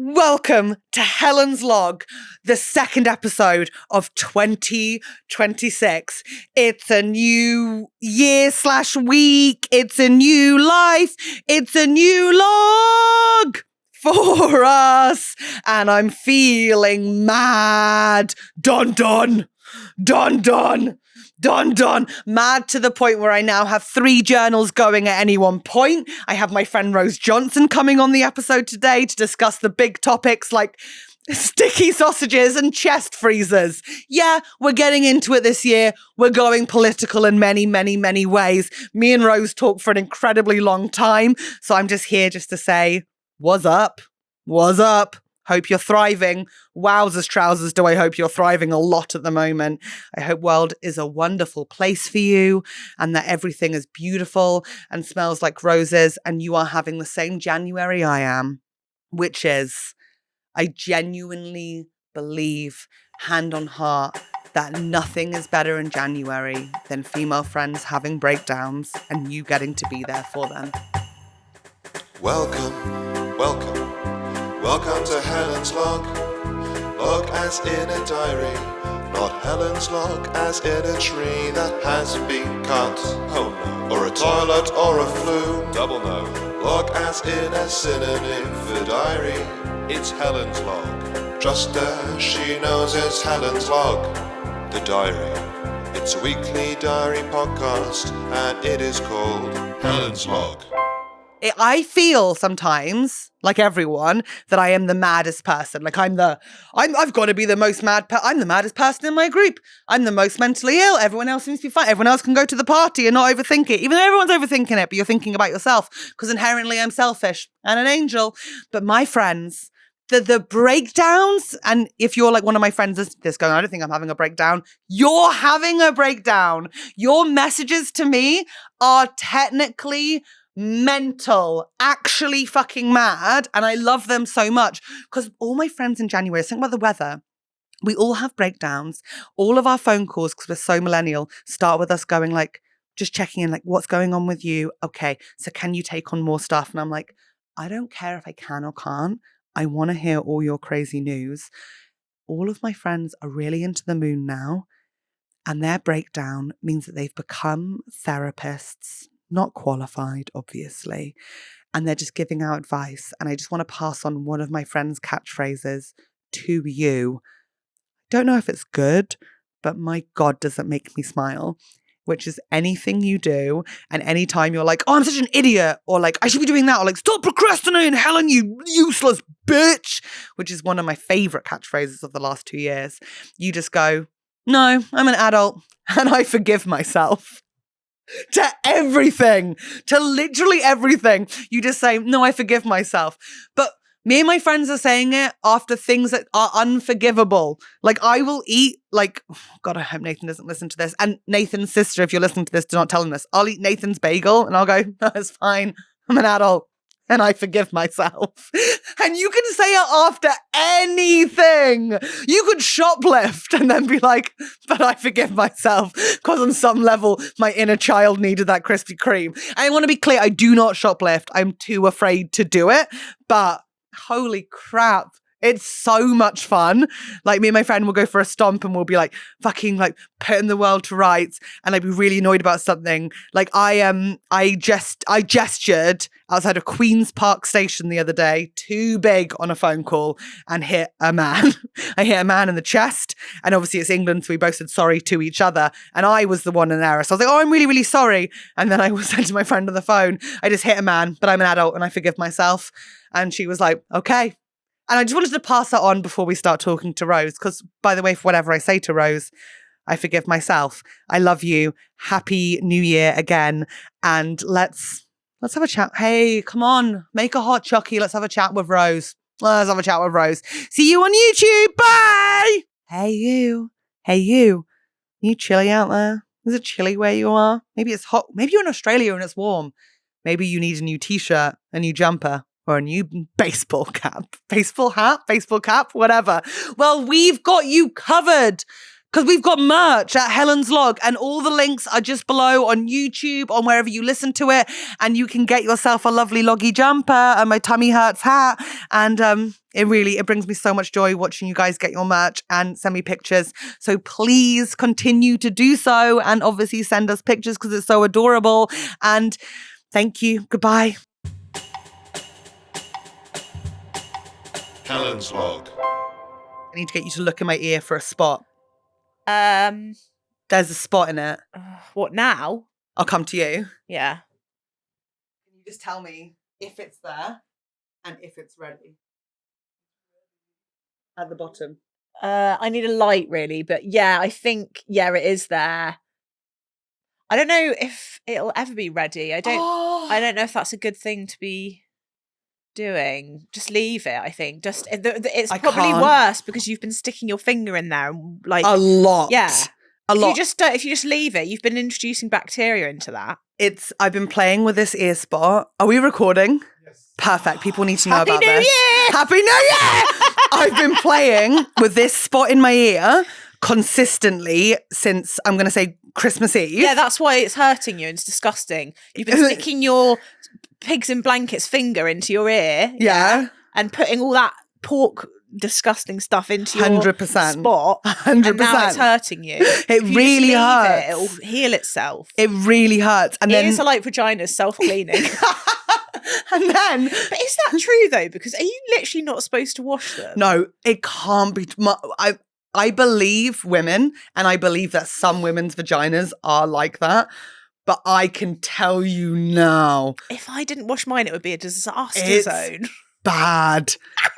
Welcome to Helen's Log, the second episode of 2026. It's a new year/week. It's a new life. It's a new log for us. And I'm feeling mad. Dun dun. Dun dun. Dun dun. Mad to the point where I now have 3 journals going at any one point. I have my friend Rose Johnson coming on the episode today to discuss the big topics like sticky sausages and chest freezers. Yeah, we're getting into it this year. We're going political in many, many, many ways. Me and Rose talked for an incredibly long time. So I'm just here just to say, what's up? What's up? Hope you're thriving. Wowzers trousers, do I hope you're thriving a lot at the moment. I hope world is a wonderful place for you and that everything is beautiful and smells like roses and you are having the same January I am, which is, I genuinely believe, hand on heart, that nothing is better in January than female friends having breakdowns and you getting to be there for them. Welcome to Helen's Log. Log as in a diary, not Helen's log as in a tree that has been cut. Oh no. Or a toilet or a flu. Double no. Log as in a synonym for diary. It's Helen's Log. Just as she knows it's Helen's Log. The diary. It's a weekly diary podcast and it is called Helen's Log. I feel sometimes, like everyone, that I am the maddest person. Like I've got to be the most mad. I'm the maddest person in my group. I'm the most mentally ill. Everyone else seems to be fine. Everyone else can go to the party and not overthink it. Even though everyone's overthinking it, but you're thinking about yourself because inherently I'm selfish and an angel. But my friends, the breakdowns, and if you're like one of my friends that's going, I don't think I'm having a breakdown. You're having a breakdown. Your messages to me are technically mental, actually fucking mad. And I love them so much because all my friends in January, think about the weather. We all have breakdowns. All of our phone calls, because we're so millennial, start with us going like, just checking in, like, what's going on with you? Okay, so can you take on more stuff? And I'm like, I don't care if I can or can't. I want to hear all your crazy news. All of my friends are really into the moon now. And their breakdown means that they've become therapists. Not qualified, obviously. And they're just giving out advice. And I just want to pass on one of my friend's catchphrases to you. Don't know if it's good, but my God, does it make me smile. Which is anything you do and anytime you're like, oh, I'm such an idiot. Or like, I should be doing that. Or like, stop procrastinating, Helen, you useless bitch. Which is one of my favorite catchphrases of the last 2 years. You just go, no, I'm an adult and I forgive myself. To everything, to literally everything. You just say, no, I forgive myself. But me and my friends are saying it after things that are unforgivable. Like I will eat, like, oh God, I hope Nathan doesn't listen to this. And Nathan's sister, if you're listening to this, do not tell him this. I'll eat Nathan's bagel and I'll go, no, it's fine. I'm an adult. And I forgive myself. And you can say it after anything. You could shoplift and then be like, but I forgive myself. Because on some level, my inner child needed that Krispy Kreme. And I want to be clear, I do not shoplift. I'm too afraid to do it. But holy crap. It's so much fun. Like me and my friend will go for a stomp and we'll be like fucking like putting the world to rights and I'd be really annoyed about something. Like I gestured outside of Queen's Park Station the other day, too big on a phone call and hit a man. I hit a man in the chest and obviously it's England so we both said sorry to each other and I was the one in error. So I was like, oh, I'm really, really sorry. And then I said to my friend on the phone, I just hit a man, but I'm an adult and I forgive myself. And she was like, okay. And I just wanted to pass that on before we start talking to Rose. Because, by the way, for whatever I say to Rose, I forgive myself. I love you. Happy New Year again. And let's have a chat. Hey, come on. Make a hot chucky. Let's have a chat with Rose. Let's have a chat with Rose. See you on YouTube. Bye. Hey, you. Hey, you. You chilly out there? Is it chilly where you are? Maybe it's hot. Maybe you're in Australia and it's warm. Maybe you need a new t-shirt, a new jumper. Or a new baseball cap, baseball hat, baseball cap, whatever. Well, we've got you covered. Because we've got merch at Helen's Log, and all the links are just below on YouTube, on wherever you listen to it. And you can get yourself a lovely Loggy jumper and my Tummy Hurts hat. And it brings me so much joy watching you guys get your merch and send me pictures. So please continue to do so, and obviously send us pictures because it's so adorable. And thank you. Goodbye. Helen's Log. I need to get you to look in my ear for a spot. There's a spot in it. What now? I'll come to you. Yeah. Can you just tell me if it's there and if it's ready? At the bottom. I need a light really, but yeah, I think, it is there. I don't know if it'll ever be ready. I don't know if that's a good thing to be doing. Just leave it, I think. It's probably worse because you've been sticking your finger in there and like a lot. Yeah. A lot. If you just leave it, you've been introducing bacteria into that. I've been playing with this ear spot. Are we recording? Yes. Perfect. People need to know about this. Happy New Year! I've been playing with this spot in my ear consistently since, I'm going to say, Christmas Eve. Yeah, that's why it's hurting you and it's disgusting. You've been sticking your pigs in blankets finger into your ear. Yeah. And putting all that pork disgusting stuff into your 100%. Spot. 100%. And now it's hurting you. It really hurts. It'll heal itself. It really hurts. And then ears are like vaginas, self-cleaning. And then... But is that true though? Because are you literally not supposed to wash them? No, it can't be. I believe women, and I believe that some women's vaginas are like that. But I can tell you now. If I didn't wash mine, it would be a disaster zone. Bad.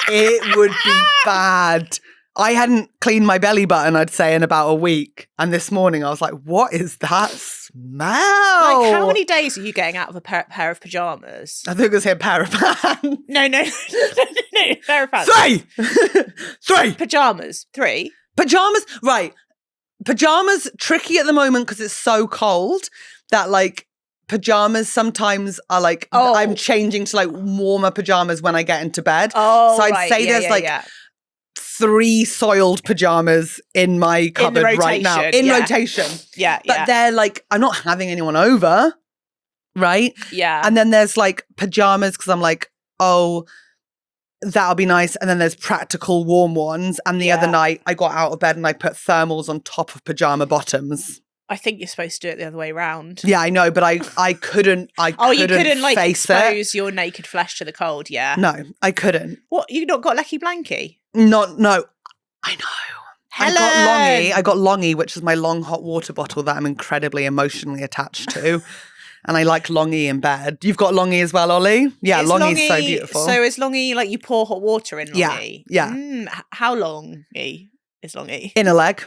It would be bad. I hadn't cleaned my belly button, I'd say, in about a week. And this morning I was like, what is that smell? Like, how many days are you getting out of a pair of pajamas? I think it was a pair of pants. No, pair of pants. 3! Pajamas, 3. Pajamas, right. Pajamas, tricky at the moment because it's so cold that, like, pajamas sometimes are like, I'm changing to, like, warmer pajamas when I get into bed. Oh, so I'd say there's 3 soiled pajamas in my cupboard right now. In rotation. Yeah. But they're like, I'm not having anyone over. Right? Yeah. And then there's like pajamas because I'm like, oh, that'll be nice. And then there's practical warm ones. And the other night I got out of bed and I put thermals on top of pajama bottoms. I think you're supposed to do it the other way around. Yeah, I know, but I couldn't. You couldn't like expose it. Your naked flesh to the cold. Yeah. No, I couldn't. What? You not got lecky blanky? No. I know. Helen! I got Longy, which is my long hot water bottle that I'm incredibly emotionally attached to. And I like Longy in bed. You've got Longy as well, Ollie? Yeah, Longy's so beautiful. So is Longy like you pour hot water in Longy? Yeah. How long is Longy? In a leg.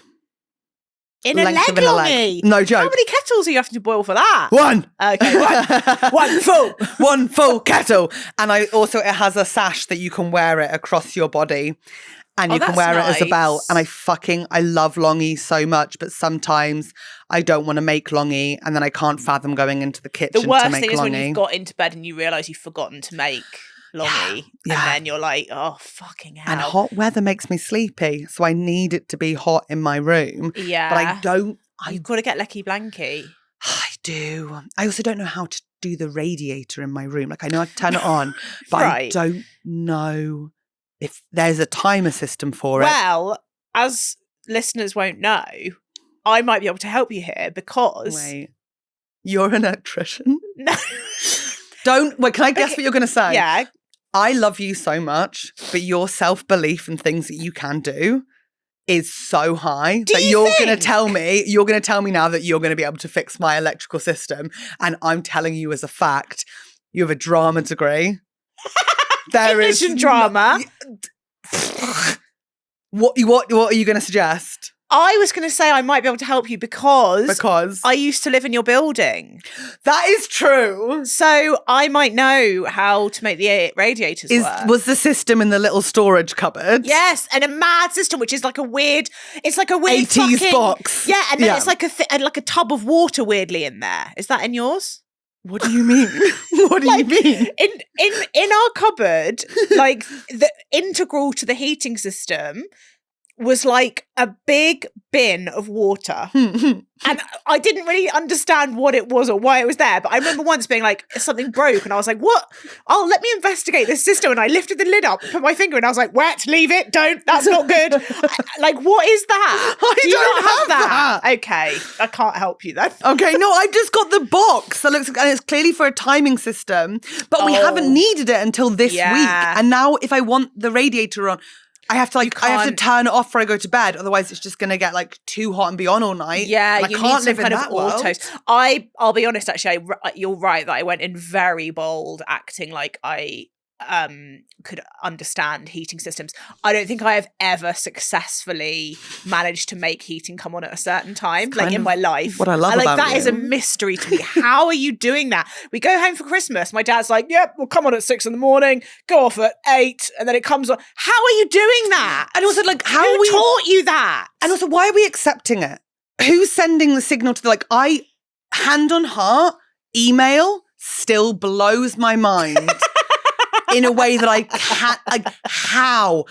In a leg, Longy? No joke. How many kettles are you having to boil for that? 1. Okay, one full kettle. And it has a sash that you can wear it across your body. And you can wear it as a belt. And I love Longy so much, but sometimes I don't want to make Longy, and then I can't fathom going into the kitchen to make Longy. The worst thing is when you've got into bed and you realise you've forgotten to make Longy. Yeah. And then you're like, oh, fucking hell. And hot weather makes me sleepy, so I need it to be hot in my room. Yeah. But I don't... You've got to get lecky blanky. I do. I also don't know how to do the radiator in my room. Like, I know I can turn it on, but I don't know if there's a timer system for it. Well, as listeners won't know, I might be able to help you here because... Wait. You're an electrician? No. Can I guess what you're going to say? Yeah. I love you so much, but your self-belief and things that you can do is so high that you're going to tell me now that you're going to be able to fix my electrical system. And I'm telling you as a fact, you have a drama degree. There English and drama. What are you going to suggest? I was going to say I might be able to help you because I used to live in your building. That is true. So I might know how to make the radiators work. Was the system in the little storage cupboard? Yes, and a mad system, which is like a weird 80s box. Yeah, and then it's like a tub of water weirdly in there. Is that in yours? What do you mean? What do you mean? In our cupboard, like the integral to the heating system was like a big bin of water. And I didn't really understand what it was or why it was there. But I remember once being like, something broke. And I was like, what? Oh, let me investigate this system. And I lifted the lid up, put my finger in. I was like, wet, leave it, don't. That's not good. Like, what is that? I don't have that. Okay, I can't help you then. Okay, no, I've just got the box that looks, and it's clearly for a timing system, but we haven't needed it until this week. And now if I want the radiator on, I have to I have to turn it off before I go to bed. Otherwise, it's just going to get like too hot and be on all night. Yeah, and you can't need live some in kind that of world. autos. I'll be honest, actually, you're right that I went in very bold, acting like I could understand heating systems. I don't think I have ever successfully managed to make heating come on at a certain time, like in my life. What I love about that you. is a mystery to me. How are you doing that? We go home for Christmas. My dad's like, "Yep, we'll come on at 6 a.m, go off at 8, and then it comes on." How are you doing that? And also, like, how Who are we taught you that? And also, why are we accepting it? Who's sending the signal to hand on heart, email still blows my mind. In a way that I can't, like, how?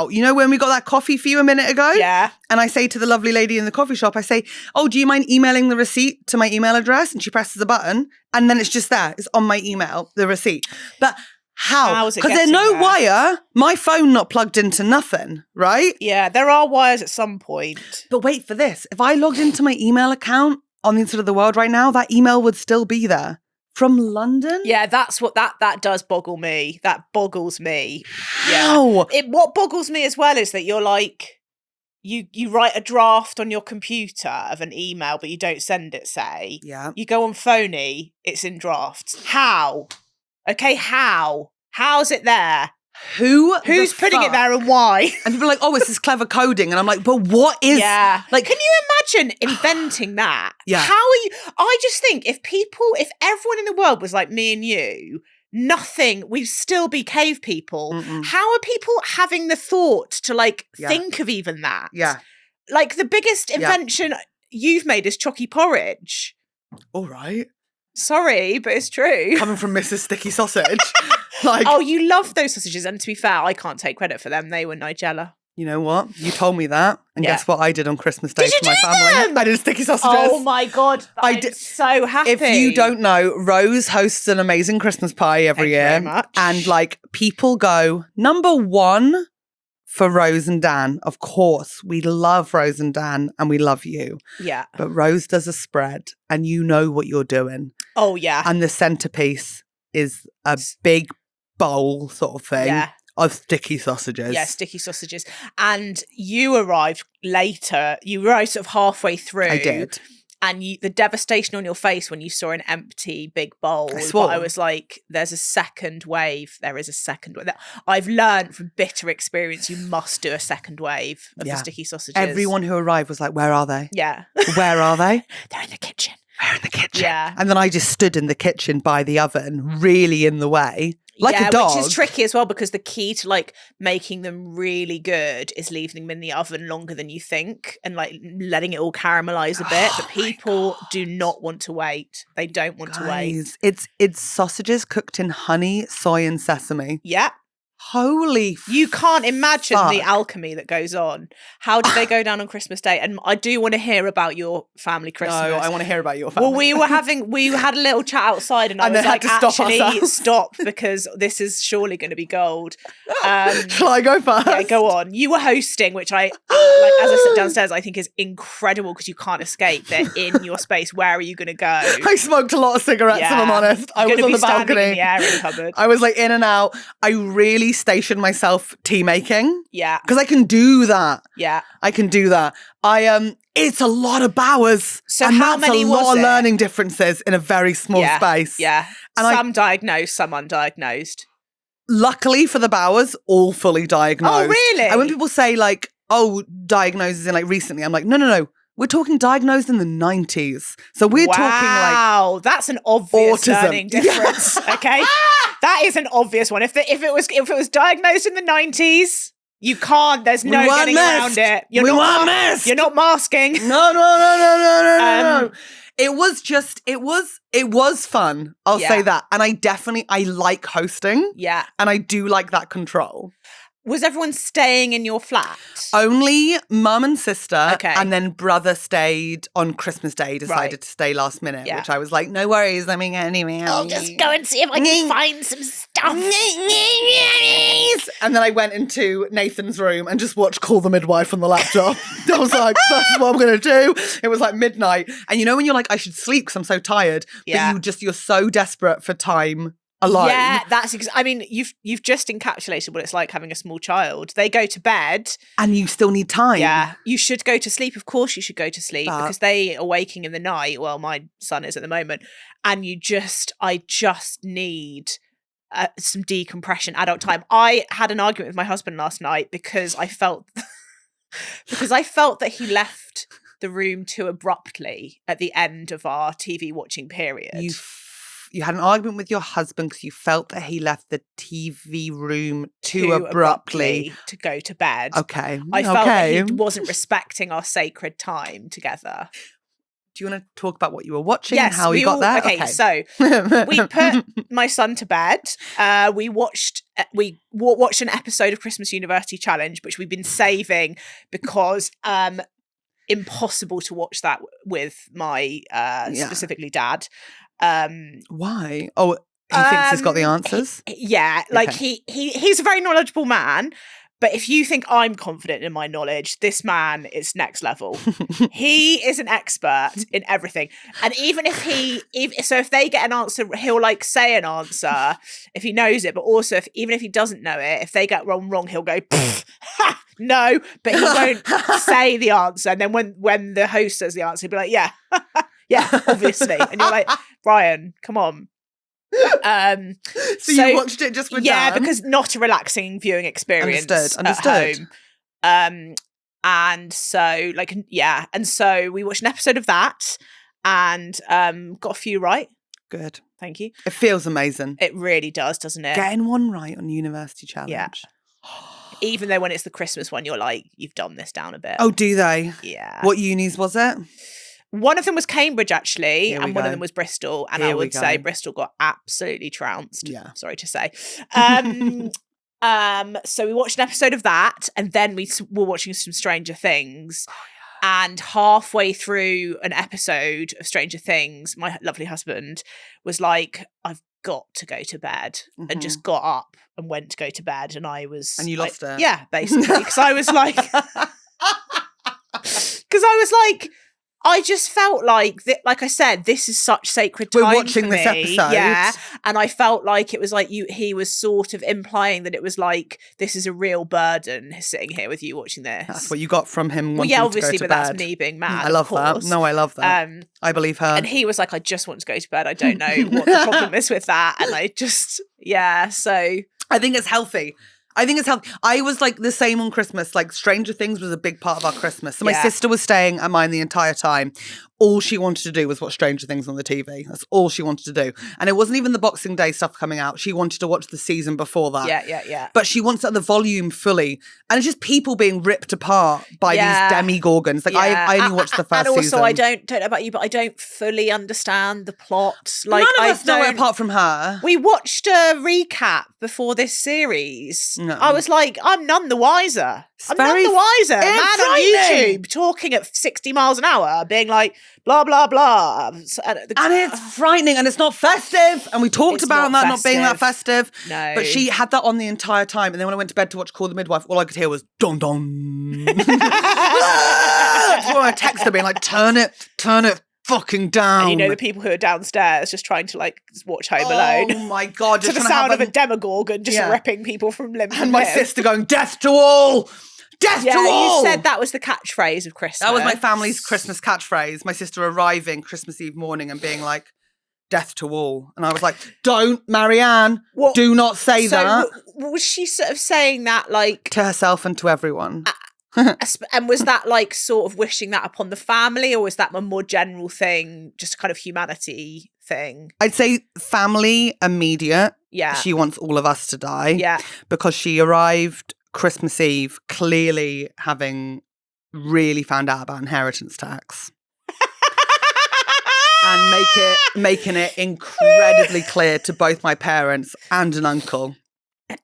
You know, when we got that coffee for you a minute ago? Yeah. And I say to the lovely lady in the coffee shop, I say, oh, do you mind emailing the receipt to my email address? And she presses a button and then it's just there. It's on my email, the receipt. But how? How's it Because there's no getting there? wire, my phone not plugged into nothing, right? Yeah, there are wires at some point. But wait for this. If I logged into my email account on the inside of the world right now, that email would still be there. From London? Yeah, that's what that does boggle me. That boggles me. How? Yeah. What boggles me as well is that you're like, you write a draft on your computer of an email, but you don't send it, say. Yeah. You go on Phony, it's in drafts. How? Okay, how? How's it there? Who's putting it there and why? And people are like, oh, it's this clever coding. And I'm like, but what is... Yeah. Like, can you imagine inventing that? Yeah. How are you... I just think if everyone in the world was like me and you, we'd still be cave people. Mm-mm. How are people having the thought to think of even that? Yeah. Like the biggest invention you've made is chalky porridge. All right. Sorry, but it's true. Coming from Mrs. Sticky Sausage. Like, oh, you love those sausages. And to be fair, I can't take credit for them. They were Nigella. you know what? You told me that. And guess what I did on Christmas Day Did you for my do family? them? I did sticky sausages. Oh my God. I'm so happy. If you don't know, Rose hosts an amazing Christmas pie every year. Thank you very much. And like people go, number one for Rose and Dan. Of course, we love Rose and Dan and we love you. Yeah. But Rose does a spread and you know what you're doing. Oh, yeah. And the centerpiece is a big bowl sort of thing. Yeah. Of sticky sausages. Yeah, sticky sausages. And you arrived later. You arrived sort of halfway through. I did. And the devastation on your face when you saw an empty big bowl. I swore. But I was like, there's a second wave. There is a second wave. I've learned from bitter experience, you must do a second wave of the sticky sausages. Everyone who arrived was like, where are they? Yeah. Where are they? They're in the kitchen. We're in the kitchen. Yeah. And then I just stood in the kitchen by the oven, really in the way. Like a dog. Which is tricky as well because the key to like making them really good is leaving them in the oven longer than you think and like letting it all caramelize a bit. But people do not want to wait. They don't want to wait. It's sausages cooked in honey, soy, and sesame. Yeah. Holy You can't imagine fuck. the alchemy that goes on. How did they go down on Christmas Day? And I do want to hear about your family Christmas. No, I want to hear about your family. Well, we had a little chat outside and I And was then like, had to stop actually ourselves. stop because this is surely going to be gold. Shall I go first? Yeah, go on. You were hosting, which I, like, as I sit downstairs, I think is incredible because you can't escape. They're in your space. Where are you going to go? I smoked a lot of cigarettes, if I'm honest. I You're was gonna on be the standing balcony. in the airing cupboard. I was like in and out. I really stationed myself tea making. Yeah. Because I can do that. Yeah. I can do that. It's a lot of bowers. So and how that's many a was lot it? of learning differences in a very small Yeah. space. Yeah. And some diagnosed, some undiagnosed. Luckily for the bowers, all fully diagnosed. Oh, really? And when people say like, oh, diagnosis in like recently, I'm like, no. We're talking diagnosed in the 90s. So we're talking like... Wow, that's an obvious autism. learning difference, okay? That is an obvious one. If it was diagnosed in the 90s, you can't, there's no getting around it. We weren't missed. You're not masking. No. It was fun. I'll Yeah. say that. And I like hosting. Yeah. And I do like that control. Was everyone staying in your flat? Only mum and sister, Okay. and then brother stayed on Christmas Day, decided to stay last minute, Yeah. which I was like, no worries, let me get anyway. I'll just go and see if I can find some stuff. And then I went into Nathan's room and just watched Call the Midwife on the laptop. I was like, that's what I'm going to do. It was like midnight. And you know when you're like, I should sleep because I'm so tired, Yeah. but you're so desperate for time alone. Yeah, I mean, you've just encapsulated what it's like having a small child. They go to bed. And you still need time. Yeah, you should go to sleep. Of course you should go to sleep because they are waking in the night. Well, my son is at the moment. And I just need some decompression, adult time. I had an argument with my husband last night because I felt that he left the room too abruptly at the end of our TV watching period. You had an argument with your husband because you felt that he left the TV room too abruptly to go to bed. Okay. I felt that he wasn't respecting our sacred time together. Do you want to talk about what you were watching Yes, and how you got there? Okay, so we put my son to bed. We watched an episode of Christmas University Challenge, which we've been saving because impossible to watch that with my specifically dad. Why? Oh, he thinks he's got the answers? Yeah, like he's a very knowledgeable man, but if you think I'm confident in my knowledge, this man is next level. He is an expert in everything. And even if they get an answer, he'll like say an answer if he knows it, but also even if he doesn't know it, if they get wrong, he'll go, ha, no, but he won't say the answer. And then when the host says the answer, he'll be like, yeah, yeah, obviously. And you're like, Brian, come on. So you watched it just with Dan? Because not a relaxing viewing experience. Understood. At home. And so and so we watched an episode of that and got a few right. Good. Thank you. It feels amazing. It really does, doesn't it? Getting one right on University Challenge. Yeah. Even though when it's the Christmas one, you're like, you've dumbed this down a bit. Oh, do they? Yeah. What unis was it? One of them was Cambridge, actually, and one of them was Bristol. And I would say Bristol got absolutely trounced. Yeah. Sorry to say. So we watched an episode of that, and then we were watching some Stranger Things. Oh, yeah. And halfway through an episode of Stranger Things, my lovely husband was like, I've got to go to bed, and just got up and went to go to bed. And I was... And you lost it? Yeah, basically. Because I was like... I just felt like, like I said, this is such sacred time. We're watching for this me. episode. Yeah. And I felt like it was like he was sort of implying that it was like, this is a real burden sitting here with you watching this. That's what you got from him. Well, yeah, to obviously, go to but bed. that's me being mad. I love that. No, I love that. I believe her. And he was like, I just want to go to bed. I don't know what the problem is with that. And I just, so. I think it's healthy. I was like the same on Christmas. Like Stranger Things was a big part of our Christmas. So my sister was staying at mine the entire time. All she wanted to do was watch Stranger Things on the TV. That's all she wanted to do. And it wasn't even the Boxing Day stuff coming out. She wanted to watch the season before that. Yeah. But she wants the volume fully. And it's just people being ripped apart by these demigorgons. Like I only watched the first season. And also, I don't know about you, but I don't fully understand the plot. Like, none of us know it apart from her. We watched a recap before this series. No. I was like, I'm none the wiser. Man on YouTube talking at 60 miles an hour, being like, blah, blah, blah. And it's frightening and it's not festive. And we talked about that not being that festive. No. But she had that on the entire time. And then when I went to bed to watch Call the Midwife, all I could hear was dong dong. That's why I texted her being like, turn it fucking down. And you know the people who are downstairs just trying to like watch Home Alone. Oh my God. To the sound of a demogorgon just ripping people from limb. And my sister going, death to all. Death to all! You said that was the catchphrase of Christmas. That was my family's Christmas catchphrase. My sister arriving Christmas Eve morning and being like, death to all. And I was like, don't, Marianne, do not say that. Was she sort of saying that like... To herself and to everyone. And was that like sort of wishing that upon the family, or was that a more general thing, just a kind of humanity thing? I'd say family immediate. Yeah. She wants all of us to die. Yeah. Because she arrived Christmas Eve clearly having really found out about inheritance tax. And making it incredibly clear to both my parents and an uncle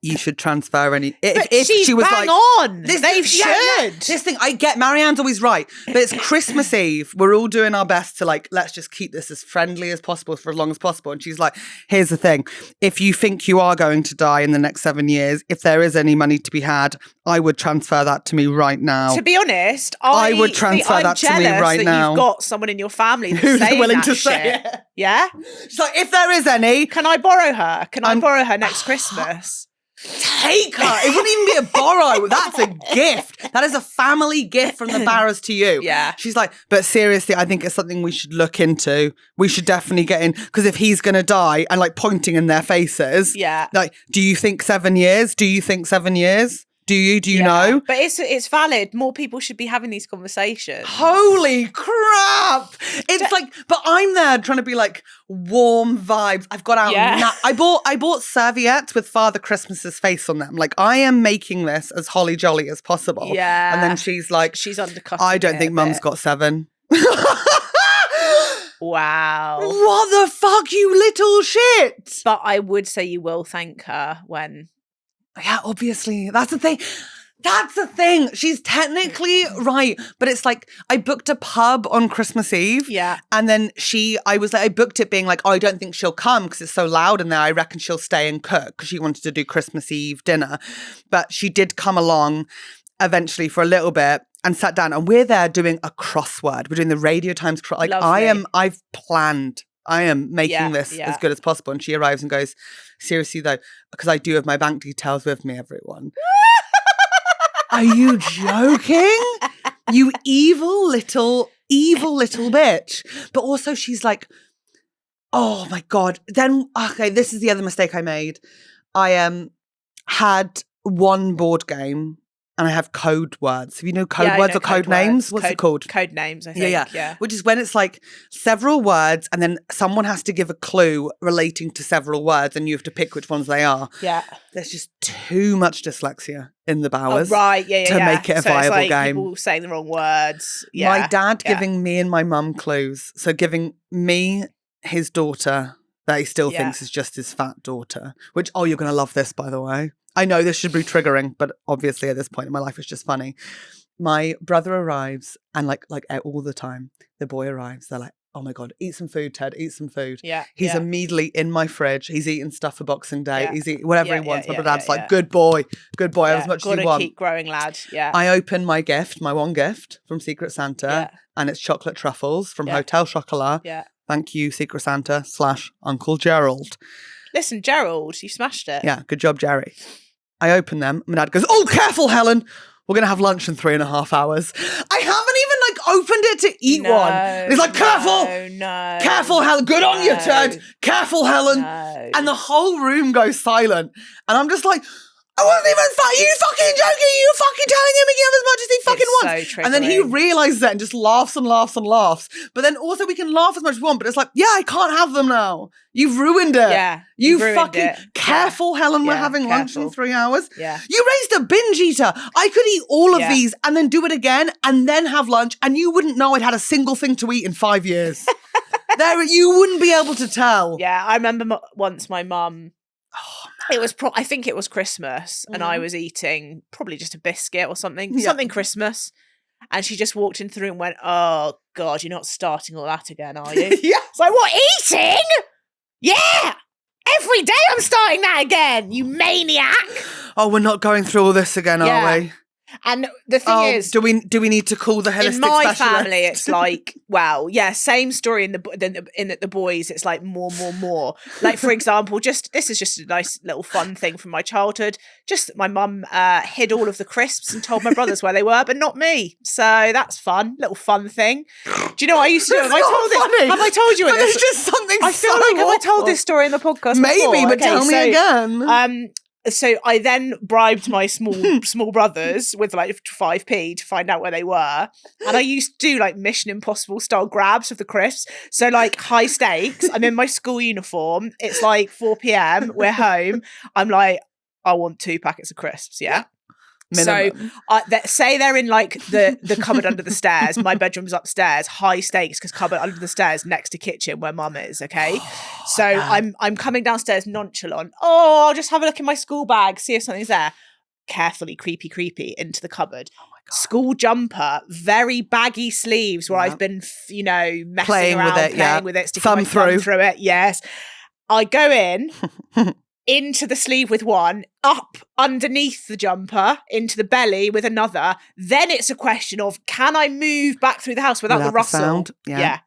You should transfer any. But If she's she was bang like, on. They yeah, should. This thing, I get Marianne's always right, but it's Christmas Eve. We're all doing our best to like, let's just keep this as friendly as possible for as long as possible. And she's like, here's the thing. If you think you are going to die in the next 7 years, if there is any money to be had, I would transfer that to me right now. To be honest, I would transfer that to me right now. You've got someone in your family that's Who's saying willing that to shit. say it. Yeah? She's like, if there is any, Can I borrow her? Can I borrow her next Christmas? take her. It wouldn't even be a borrow. That's a gift. That is a family gift from the Barras to you. Yeah. She's like, but seriously, I think it's something we should look into. We should definitely get in. Because if he's going to die, and like pointing in their faces. Yeah. Like, do you think 7 years? Do you think 7 years? Do you know? But it's valid. More people should be having these conversations. Holy crap! It's like, but I'm there trying to be like warm vibes. I've got out. Yeah. I bought serviettes with Father Christmas's face on them. Like, I am making this as holly jolly as possible. Yeah. And then she's like, She's undercutting I don't it think a Mum's bit. got 7. Wow. What the fuck, you little shit! But I would say you will thank her when. Yeah, obviously. That's the thing. That's the thing. She's technically right. But it's like, I booked a pub on Christmas Eve. Yeah. And then I booked it being like, oh, I don't think she'll come because it's so loud in there. I reckon she'll stay and cook because she wanted to do Christmas Eve dinner. But she did come along eventually for a little bit and sat down. And we're there doing a crossword. We're doing the Radio Times like Lovely. I've planned. I am making Yeah, this yeah. as good as possible. And she arrives and goes, seriously though, because I do have my bank details with me, everyone. Are you joking? You evil little bitch. But also she's like, oh my God. Then, okay, this is the other mistake I made. I had one board game and I have code words. Have you know code words or code names? What's it called? Code names, I think. Yeah. Which is when it's like several words and then someone has to give a clue relating to several words and you have to pick which ones they are. Yeah. There's just too much dyslexia in the Bowers. Oh, right. Yeah. to make it a so viable it's like game. People saying the wrong words. Yeah. My dad giving me and my mum clues. So giving me his daughter that he still thinks is just his fat daughter. Which, oh, you're going to love this, by the way. I know this should be triggering, but obviously at this point in my life, it's just funny. My brother arrives and like all the time, the boy arrives. They're like, oh my God, eat some food, Ted, eat some food. Yeah. He's yeah. immediately in my fridge. He's eating stuff for Boxing Day. Yeah. He's eating whatever Yeah, he wants. yeah, My dad's yeah, like, yeah. good boy, as much as you Gotta want. keep growing, lad. Yeah. I open my gift, my one gift from Secret Santa, Yeah. and it's chocolate truffles from Yeah. Hotel Chocolat. Yeah. Thank you, Secret Santa / Uncle Gerald. Listen, Gerald, you smashed it. Yeah, good job, Jerry. I open them. My dad goes, oh, careful, Helen. We're going to have lunch in 3.5 hours. I haven't even opened it to eat one. And he's like, careful. No. Careful, Helen. Good on you, Ted. Careful, Helen. No. And the whole room goes silent. And I'm just like, I wasn't even you fucking joking. You fucking telling him he can have as much as he fucking wants. So and then he triggering. realizes that and just laughs and laughs and laughs. But then also we can laugh as much as we want, but it's like, yeah, I can't have them now. You've ruined it. Yeah. You ruined fucking it. careful, Helen. We're Yeah, having lunch in careful. 3 hours. Yeah. You raised a binge eater. I could eat all of Yeah. these and then do it again and then have lunch, and you wouldn't know I'd had a single thing to eat in 5 years. You wouldn't be able to tell. Yeah, I remember once my mum. Oh, It was. I think it was Christmas, and I was eating probably just a biscuit or something. Yeah. Something Christmas, and she just walked into the room and went, "Oh God, you're not starting all that again, are you?" yeah. It's like, what, eating? Yeah, every day I'm starting that again. You maniac! Oh, we're not going through all this again, Yeah. are we? And the thing is, do we need to call the holistic in my specialist? family, it's like, well, yeah, same story in the boys. It's like more. Like, for example, this is just a nice little fun thing from my childhood. Just my mum hid all of the crisps and told my brothers where they were, but not me. So that's fun, little fun thing. Do you know what I used to do? Have I told you But this? it's just something. I feel so like have I told awful. this story in the podcast? Maybe, before? but Okay, tell me again. So I then bribed my small brothers with like 5p to find out where they were. And I used to do like Mission Impossible style grabs of the crisps. So like high stakes, I'm in my school uniform. It's like 4 p.m. We're home. I'm like, I want 2 packets of crisps. Yeah. Minimum. So say they're in like the cupboard under the stairs. My bedroom's upstairs, high stakes because cupboard under the stairs next to kitchen where mum is. Okay, so I'm coming downstairs nonchalant. Oh, I'll just have a look in my school bag, see if something's there. Carefully, creepy into the cupboard. School jumper, very baggy sleeves where I've been, messing playing around, with it, sticking my thumb through it. Yes. I go into the sleeve with one, up underneath the jumper, into the belly with another. Then it's a question of, can I move back through the house without the rustle? Sound? Yeah.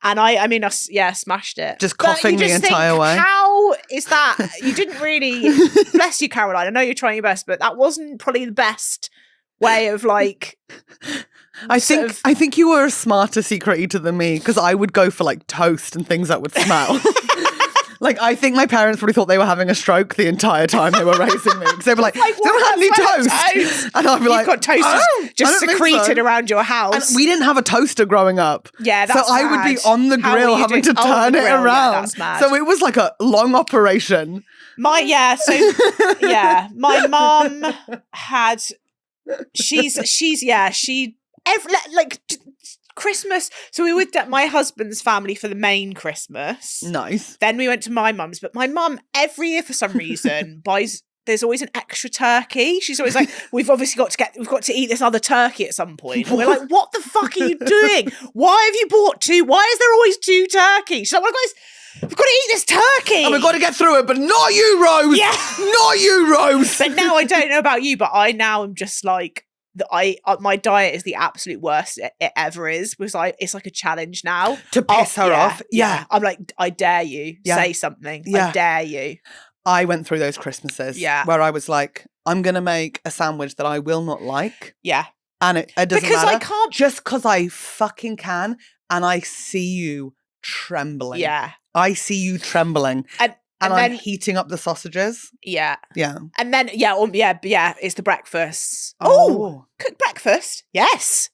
And I smashed it. Just coughing the entire way. How is that? You didn't really, bless you, Caroline. I know you're trying your best, but that wasn't probably the best way of like. I think you were a smarter secret eater than me, because I would go for like toast and things that would smell. Like, I think my parents probably thought they were having a stroke the entire time they were raising me. Because they were like, "Don't have any toast?" And I'd be like, "You've got toast just secreted around your house." And we didn't have a toaster growing up. Yeah, that's so I would be on the grill having to turn it around. Yeah, that's mad. So it was like a long operation. My mum had. Christmas. So we were with my husband's family for the main Christmas. Nice. Then we went to my mum's, but my mum every year for some reason buys. There's always an extra turkey. She's always like, we've got to eat this other turkey at some point. And we're like, what the fuck are you doing? Why have you bought two? Why is there always two turkeys? She's like, well, guys, we've got to eat this turkey. And we've got to get through it, but not you, Rose. Yeah. Not you, Rose. But now I don't know about you, but I now am just like, my diet is the absolute worst it ever is. It's like a challenge now to piss her off. Yeah, I'm like, I dare you, say something. I dare you. I went through those Christmases where I was like, I'm gonna make a sandwich that I will not like. Yeah, and it doesn't because matter. I can't, just because I fucking can, and I see you trembling. Yeah, I see you trembling. And I'm heating up the sausages. Yeah. Yeah. And then, it's the breakfast. Oh, cook breakfast. Yes.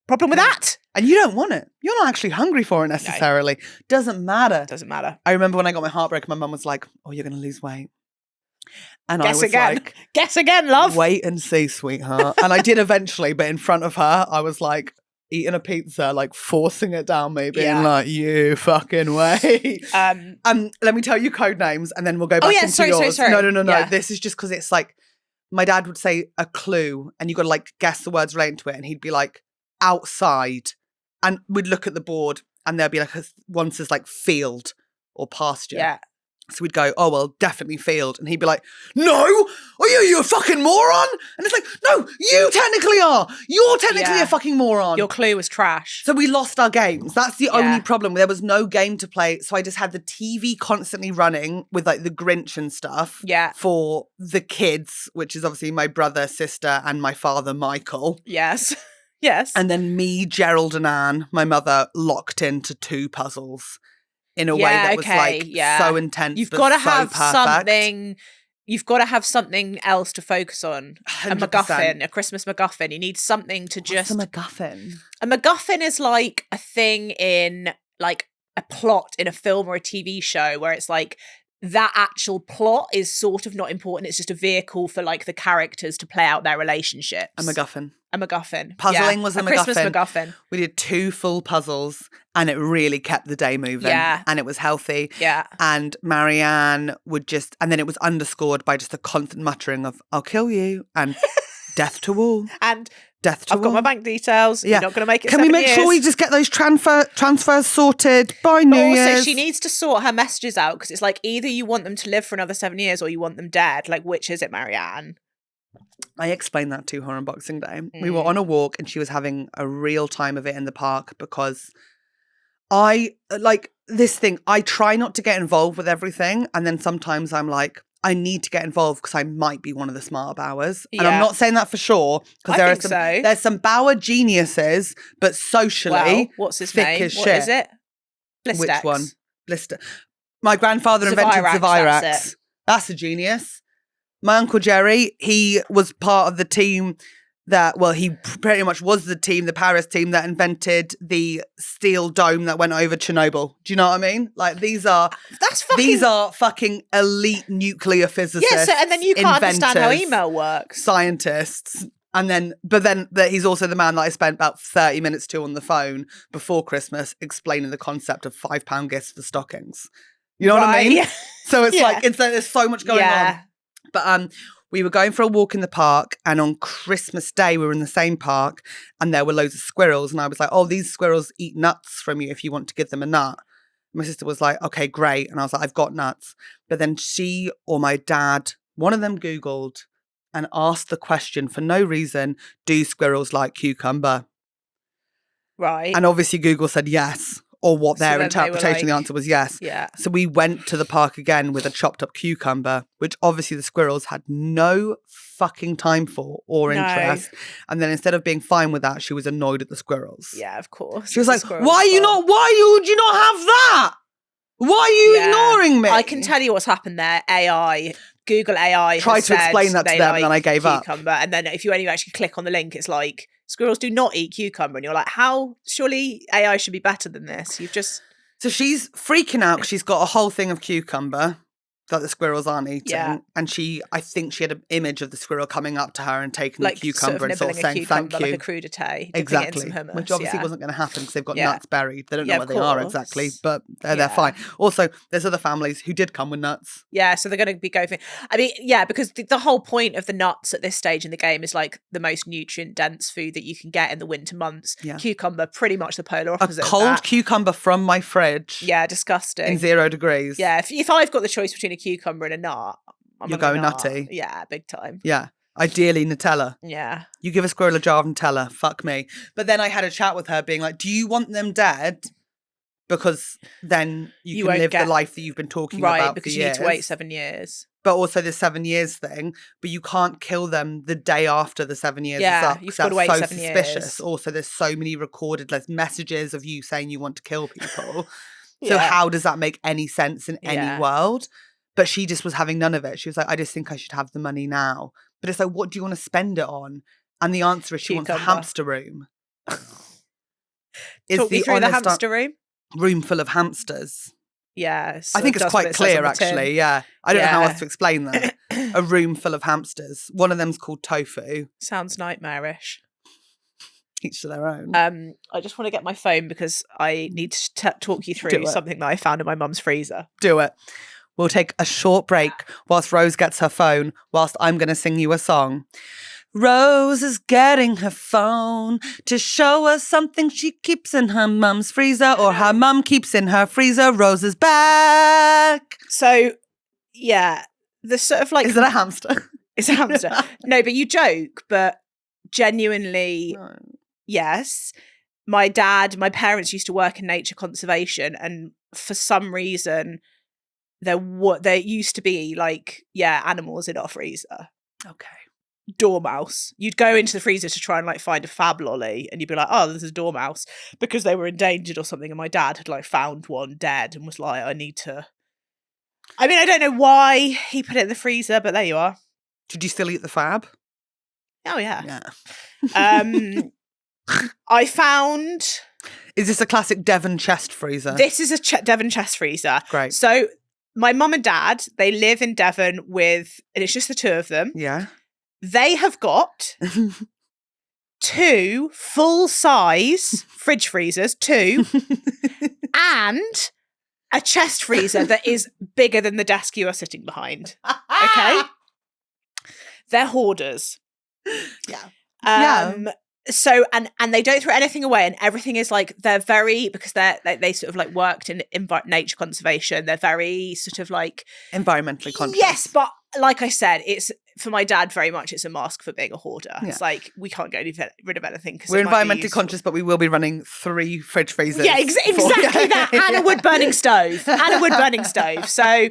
Problem with that. And you don't want it. You're not actually hungry for it necessarily. No. Doesn't matter. I remember when I got my heart broken, my mum was like, "Oh, you're going to lose weight." And I was like, "Guess again, love." Wait and see, sweetheart. And I did eventually, but in front of her, I was like, eating a pizza, like forcing it down me, being like, "You fucking wait." Let me tell you code names, and then we'll go back into yours. Sorry. No. Yeah. This is just because it's like my dad would say a clue, and you got to like guess the words relating to it, and he'd be like outside, and we'd look at the board, and there'd be like one says like field or pasture. Yeah. So we'd go, "Oh, well, definitely field." And he'd be like, "No, are you a fucking moron?" And it's like, "No, you technically are. You're technically a fucking moron." Your clue was trash. So we lost our games. That's the only problem. There was no game to play. So I just had the TV constantly running with like the Grinch and stuff for the kids, which is obviously my brother, sister, and my father, Michael. Yes. Yes. And then me, Gerald, and Anne, my mother, locked into 2 puzzles. In a way that was so intense. You've got to have something. You've got to have something else to focus on. 100%. A MacGuffin, a Christmas MacGuffin. You need something to just. What's a MacGuffin? A MacGuffin is like a thing in like a plot in a film or a TV show where it's like that actual plot is sort of not important. It's just a vehicle for like the characters to play out their relationships. A MacGuffin. A MacGuffin. Puzzling was a MacGuffin. Christmas MacGuffin. We did 2 full puzzles and it really kept the day moving. Yeah. And it was healthy. Yeah. And Marianne would just, and then it was underscored by just a constant muttering of, "I'll kill you," and "Death to all." And death to I've got my bank details. Yeah. You're not going to make it. Can we make sure we just get those transfers sorted by New Year's? Also, she needs to sort her messages out because it's like either you want them to live for another 7 years or you want them dead. Like, which is it, Marianne? I explained that to her on Boxing Day. We were on a walk and she was having a real time of it in the park because I, like this thing, I try not to get involved with everything. And then sometimes I'm like, I need to get involved because I might be one of the smarter Bowers. And I'm not saying that for sure because there's some Bower geniuses, but socially, what's his thick name? as What shit. is it? Blistex. Which one? Blister. My grandfather invented Zavirax. That's a genius. My Uncle Jerry, he was part of the team that, well, he pretty much was the Paris team that invented the steel dome that went over Chernobyl. Do you know what I mean? Like, these are fucking elite nuclear physicists. Yeah, so, and then you can't understand how email works. Scientists. But then he's also the man that I spent about 30 minutes to on the phone before Christmas explaining the concept of £5 gifts for stockings. You know what I mean? So it's like, there's so much going on. But we were going for a walk in the park, and on Christmas Day, we were in the same park, and there were loads of squirrels. And I was like, oh, these squirrels eat nuts from you if you want to give them a nut. My sister was like, okay, great. And I was like, I've got nuts. But then she or my dad, one of them Googled and asked the question for no reason, do squirrels like cucumber? Right. And obviously Google said yes. Or what their So then interpretation of the answer was yes. Yeah. So we went to the park again with a chopped up cucumber, which obviously the squirrels had no fucking time for or interest. And then instead of being fine with that, she was annoyed at the squirrels. Yeah, of course. She was like, why would you not have that? Why are you ignoring me? I can tell you what's happened there. Google AI tried to explain that to them, and then I gave up. And then if you actually click on the link, it's like, squirrels do not eat cucumber. And you're like, how? Surely AI should be better than this. So she's freaking out because she's got a whole thing of cucumber that the squirrels aren't eating. Yeah. And I think she had an image of the squirrel coming up to her and taking like the cucumber and sort of saying thank you. Like a crudité. Exactly. Hummus, which obviously wasn't going to happen because they've got nuts buried. They don't know what they are exactly, but they're fine. Also, there's other families who did come with nuts. Yeah, so they're going to be going for... I mean, yeah, because the whole point of the nuts at this stage in the game is like the most nutrient-dense food that you can get in the winter months. Yeah. Cucumber, pretty much the polar opposite. A cold cucumber from my fridge. Yeah, disgusting. In 0 degrees. Yeah, if I've got the choice between a cucumber and a nut, you're going nutty. Yeah, big time. Yeah. Ideally Nutella. Yeah. You give a squirrel a jar of Nutella, fuck me. But then I had a chat with her being like, do you want them dead? Because then you can live the life that you've been talking about for years. Right, because you need to wait 7 years. But also the 7 years thing, but you can't kill them the day after the 7 years is up. You've got to wait 7 years. Suspicious. Also, there's so many recorded messages of you saying you want to kill people. So how does that make any sense in any world? But she just was having none of it. She was like, I just think I should have the money now. But it's like, what do you want to spend it on? And the answer is she wants a hamster room. Talk me through the hamster room. Room full of hamsters. Yeah. I think it's quite clear, actually. Yeah. I don't know how else to explain that. A room full of hamsters. One of them's called Tofu. Sounds nightmarish. Each to their own. I just want to get my phone because I need to talk you through something that I found in my mum's freezer. Do it. We'll take a short break whilst Rose gets her phone, whilst I'm going to sing you a song. Rose is getting her phone to show us something she keeps in her mum's freezer, or her mum keeps in her freezer. Rose is back. So, yeah, the sort of like... Is it a hamster? It's a hamster. No, but you joke, but genuinely, yes. My parents used to work in nature conservation, and for some reason... There used to be animals in our freezer. Okay. Dormouse. You'd go into the freezer to try and find a fab lolly, and you'd be like, oh, this is a dormouse, because they were endangered or something, and my dad had found one dead and was like, I need to... I mean, I don't know why he put it in the freezer, but there you are. Did you still eat the fab? Oh, yeah. I found... Is this a classic Devon chest freezer? This is a Devon chest freezer. Great. So... My mum and dad, they live in Devon and it's just the two of them. Yeah. They have got 2 full-size fridge freezers, 2, and a chest freezer that is bigger than the desk you are sitting behind. Okay? They're hoarders. Yeah. So, and they don't throw anything away, and everything is they're very, because they sort of worked in nature conservation, they're very sort of environmentally conscious. Yes, but like I said, it's, for my dad, very much it's a mask for being a hoarder. Yeah. It's we can't get rid of anything. We're environmentally conscious, but we will be running 3 fridge freezers. Yeah, exactly that. And a wood burning stove. So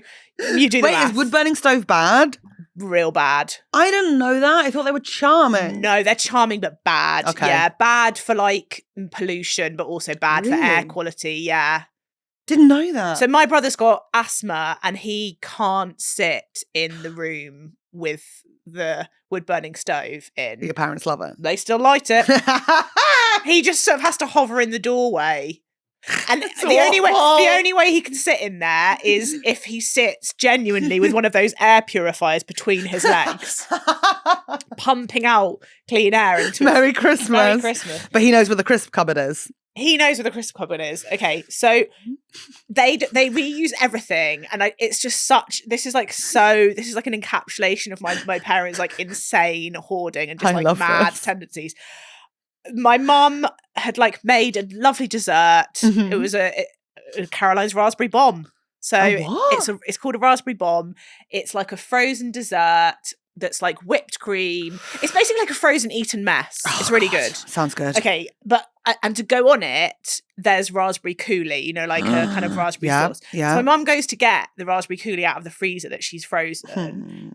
you do the math. Is wood burning stove bad? Real bad. I didn't know that. I thought they were charming. No, they're charming but bad. Okay. Yeah, bad for pollution, but also bad for air quality. Yeah. Didn't know that. So my brother's got asthma and he can't sit in the room with the wood-burning stove in. Your parents love it. They still light it. He just sort of has to hover in the doorway. And the only way he can sit in there is if he sits genuinely with one of those air purifiers between his legs, pumping out clean air into Merry Christmas. Merry Christmas. But he knows where the crisp cupboard is. He knows where the crisp cupboard is. Okay, so they reuse everything, and it's just this is like an encapsulation of my parents' like insane hoarding and just like mad tendencies. My mum had like made a lovely dessert. Mm-hmm. It was a Caroline's raspberry bomb. So it's called a raspberry bomb. It's like a frozen dessert that's like whipped cream. It's basically like a frozen Eton mess. It's really good. Sounds good. Okay, and to go on it, there's raspberry coulis, you know, like a kind of raspberry sauce. Yeah. So my mum goes to get the raspberry coulis out of the freezer that she's frozen.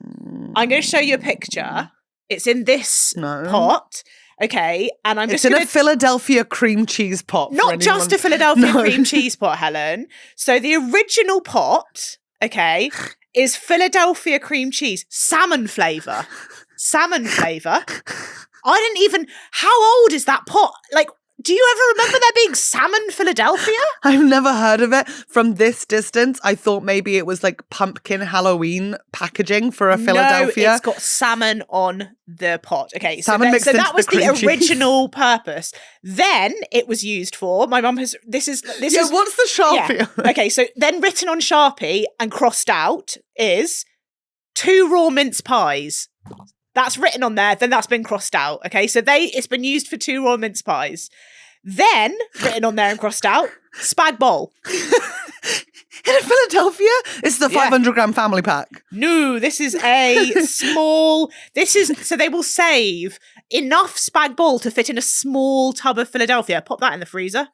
I'm going to show you a picture. It's in this pot. Okay, and It's in a Philadelphia cream cheese pot. Not just a Philadelphia cream cheese pot, Helen. So the original pot, okay, is Philadelphia cream cheese, salmon flavour. Salmon flavour. How old is that pot? Like, do you ever remember there being salmon Philadelphia? I've never heard of it. From this distance, I thought maybe it was like pumpkin Halloween packaging for a Philadelphia. No, it's got salmon on the pot. Okay, salmon mixed into that was the the original purpose. Then it was used for, my mum has, this is. What's the Sharpie? Yeah. Okay, so then written on Sharpie and crossed out is 2 raw mince pies. That's written on there, then that's been crossed out. Okay, so it's been used for 2 raw mince pies. Then, written on there and crossed out, spag bowl. In Philadelphia? It's the 500-gram family pack. No, this is a small... So they will save enough spag bowl to fit in a small tub of Philadelphia. Pop that in the freezer.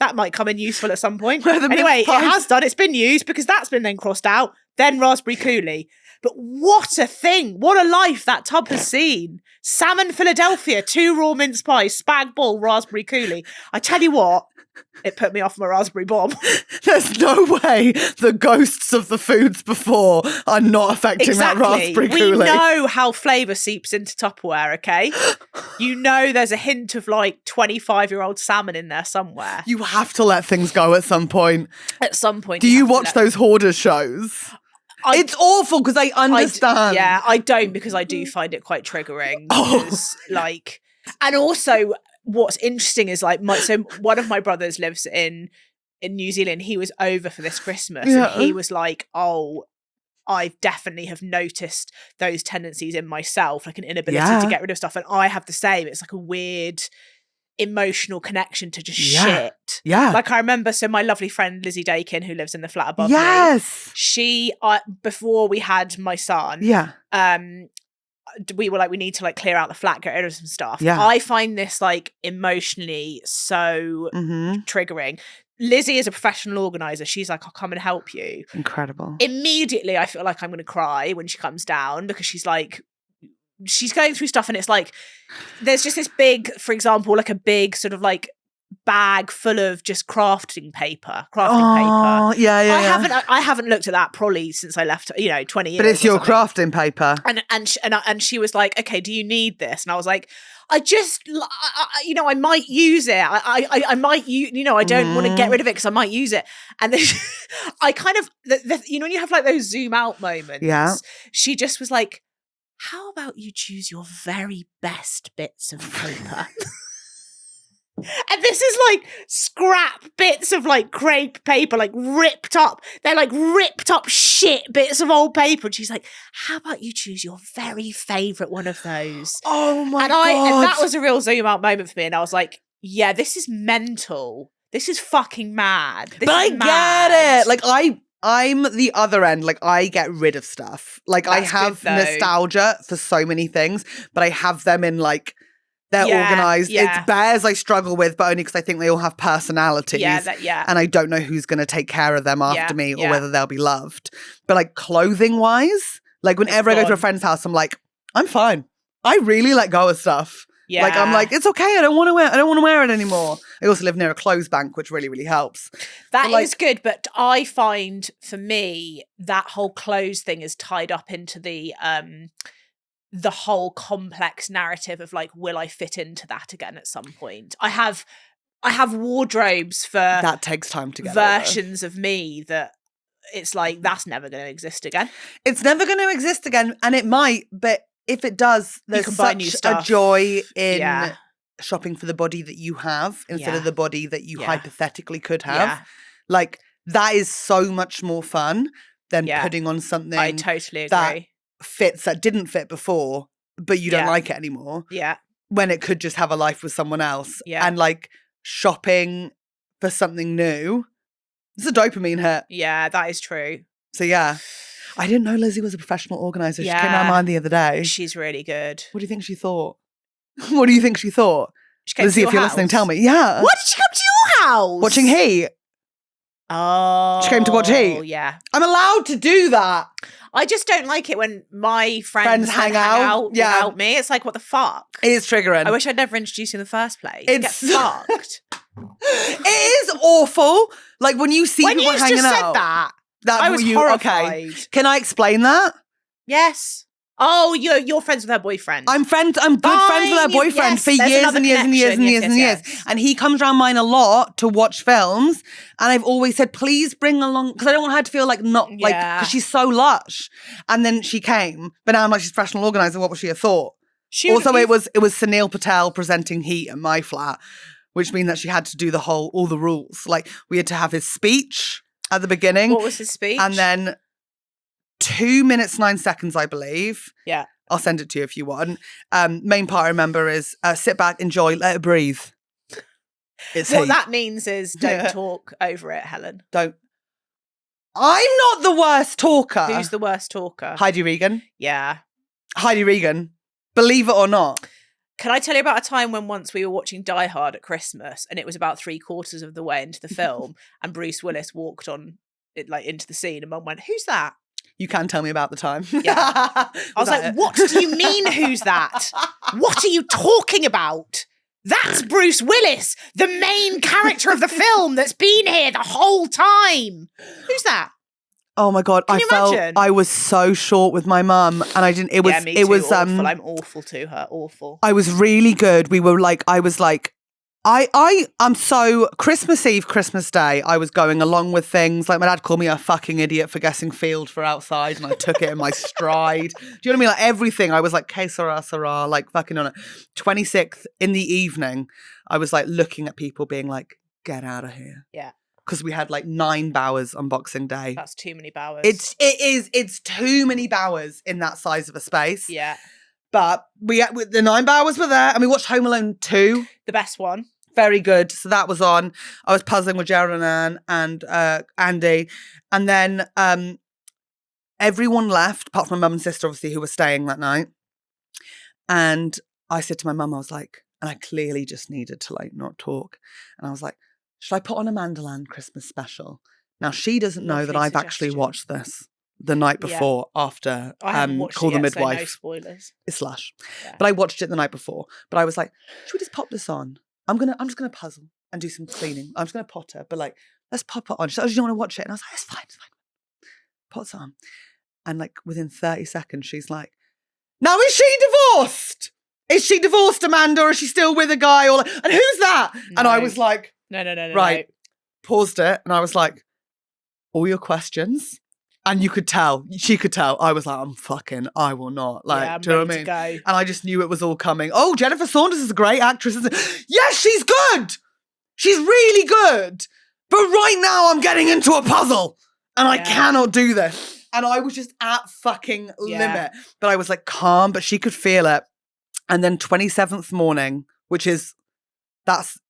That might come in useful at some point. Anyway, it has done. It's been used because that's been then crossed out. Then raspberry coulis. But what a thing. What a life that tub has seen. Salmon Philadelphia, 2 raw mince pies, spag bol, raspberry coulis. I tell you what, it put me off my raspberry bomb. There's no way the ghosts of the foods before are not affecting that raspberry coulis. We know how flavour seeps into Tupperware, okay? You know there's a hint of like 25-year-old salmon in there somewhere. You have to let things go at some point. At some point. Do you watch those hoarder shows? It's awful because I understand. I don't, because I do find it quite triggering. Because, and also what's interesting is so one of my brothers lives in New Zealand. He was over for this Christmas and he was like, I definitely have noticed those tendencies in myself, like an inability to get rid of stuff. And I have the same. It's like a weird emotional connection to just shit. Yeah. Like I remember, so my lovely friend Lizzie Dakin, who lives in the flat above me, she, before we had my son, we were like, we need to like clear out the flat, get rid of some stuff. Yeah. I find this like emotionally so triggering. Lizzie is a professional organizer. She's like, I'll come and help you. Incredible. Immediately, I feel like I'm going to cry when she comes down because she's like, she's going through stuff and it's like, there's just this big, for example, like a big sort of like bag full of just crafting paper. Yeah. I haven't looked at that probably since I left, 20 years. But it's your crafting paper. And she was like, okay, do you need this? And I was like, I might use it. I might, I don't want to get rid of it because I might use it. And then I kind of, when you have like those zoom out moments, she just was like, how about you choose your very best bits of paper? And this is like scrap bits of like crepe paper, like ripped up. They're like ripped up shit bits of old paper. And she's like, how about you choose your very favourite one of those? Oh my God. And that was a real zoom out moment for me. And I was like, yeah, this is mental. This is fucking mad. But I get it. Like I'm the other end. Like I get rid of stuff. Like That's I have good, nostalgia for so many things, but I have them in like, they're organised. Yeah. It's bears I struggle with, but only because I think they all have personalities. Yeah. And I don't know who's going to take care of them after me or whether they'll be loved. But like clothing wise, like whenever I go to a friend's house, I'm like, I'm fine. I really let go of stuff. Yeah. Like, I'm like, it's okay. I don't want to wear it anymore. I also live near a clothes bank, which really, really helps. That But, is good, but I find for me that whole clothes thing is tied up into the whole complex narrative of like, will I fit into that again at some point? I have wardrobes for that takes time to get versions of me that it's like that's never going to exist again. It's never going to exist again, and it might, but if it does, there's can buy new such a stuff. joy in Yeah. shopping for the body that you have instead Yeah. of the body that you Yeah. hypothetically could have. Yeah. Like, that is so much more fun than Yeah. putting on something I totally agree. that fits that didn't fit before, but you don't Yeah. like it anymore. Yeah. When it could just have a life with someone else. Yeah. And like shopping for something new, it's a dopamine hit. Yeah, that is true. So yeah. I didn't know Lizzie was a professional organizer. She came to my Yeah. mind the other day. She's really good. What do you think she thought? What do you think she thought? She came Lizzie, to if your you're listening, house. tell me. Yeah. What did she come to your house? Watching Heat. Oh. She came to watch Heat. Yeah. I'm allowed to do that. I just don't like it when my friends hang hang out. out Yeah. without me. It's like, what the fuck? It is triggering. I wish I'd never introduced you in the first place. It's- Get fucked. It is awful. Like when you see When people you hanging just out. said that, That's I was what horrified. Okay. Can I explain that? Yes. Oh, you're friends with her boyfriend. I'm good friends with her Fine, boyfriend yes, for there's years another and years and years and connection. years and years. Yes. And he comes around mine a lot to watch films. And I've always said, please bring along, because I don't want her to feel like not like, Yeah. because she's so lush. And then she came, but now I'm like, she's a professional organizer. What would she have thought? She would Also, have- it was Sunil Patel presenting Heat at my flat, which means that she had to do all the rules. Like we had to have his speech at the beginning. What was his speech? And then 2 minutes, 9 seconds, I believe. Yeah. I'll send it to you if you want. Main part I remember is sit back, enjoy, let it breathe. It's What Heat. that means is don't Yeah. talk over it, Helen. Don't. I'm not the worst talker. Who's the worst talker? Heidi Regan. Yeah. Heidi Regan. Believe it or not. Can I tell you about a time when once we were watching Die Hard at Christmas and it was about 3/4 of the way into the film and Bruce Willis walked on it like into the scene and Mum went, "Who's that?" You can tell me about the time. Yeah. I was like, "What do you mean who's that? What are you talking about? That's Bruce Willis, the main character of the film that's been here the whole time. Who's that?" Oh my God. Can you imagine? I was so short with my mum and I didn't, it was, Yeah, me it too, was, awful. I'm awful to her. Awful. I was really good. I'm so Christmas Eve, Christmas Day, I was going along with things. Like my dad called me a fucking idiot for guessing field for outside and I took it in my stride. Do you know what I mean? Like everything. I was like, que sera, sera, like fucking on it. 26th in the evening, I was like looking at people being like, get out of here. Yeah. Because we had like 9 bowers on Boxing Day. That's too many bowers. It's too many bowers in that size of a space. Yeah. But the 9 bowers were there and we watched Home Alone 2. The best one. Very good. So that was on. I was puzzling with Gerald and Andy. And then everyone left, apart from my mum and sister, obviously, who were staying that night. And I said to my mum, I was like, and I clearly just needed to like not talk. And I was like, should I put on a Manderland Christmas special? Now, she doesn't know that Lovely I've actually suggestion. watched this the night Yeah. before after I haven't watched Call it the yet, so Midwife. no spoilers. It's slush. Yeah. But I watched it the night before. But I was like, should we just pop this on? I'm just gonna puzzle and do some cleaning. I'm just gonna potter, but like, let's pop it on. She said, "Oh, you don't want to watch it?" And I was like, it's fine. Pots on. And like within 30 seconds, she's like, now is she divorced? Is she divorced, Amanda, or is she still with a guy? Or and who's that? And I No. was like, No. right. Paused it, and I was like, all your questions. And you could tell, she could tell. I was like, I will not. Like, Yeah, I'm do you know what I ready mean? to go. And I just knew it was all coming. Oh, Jennifer Saunders is a great actress. Isn't it? Yes, she's good. She's really good. But right now I'm getting into a puzzle and I Yeah. cannot do this. And I was just at fucking Yeah. limit. But I was like calm, but she could feel it. And then 27th morning, which is,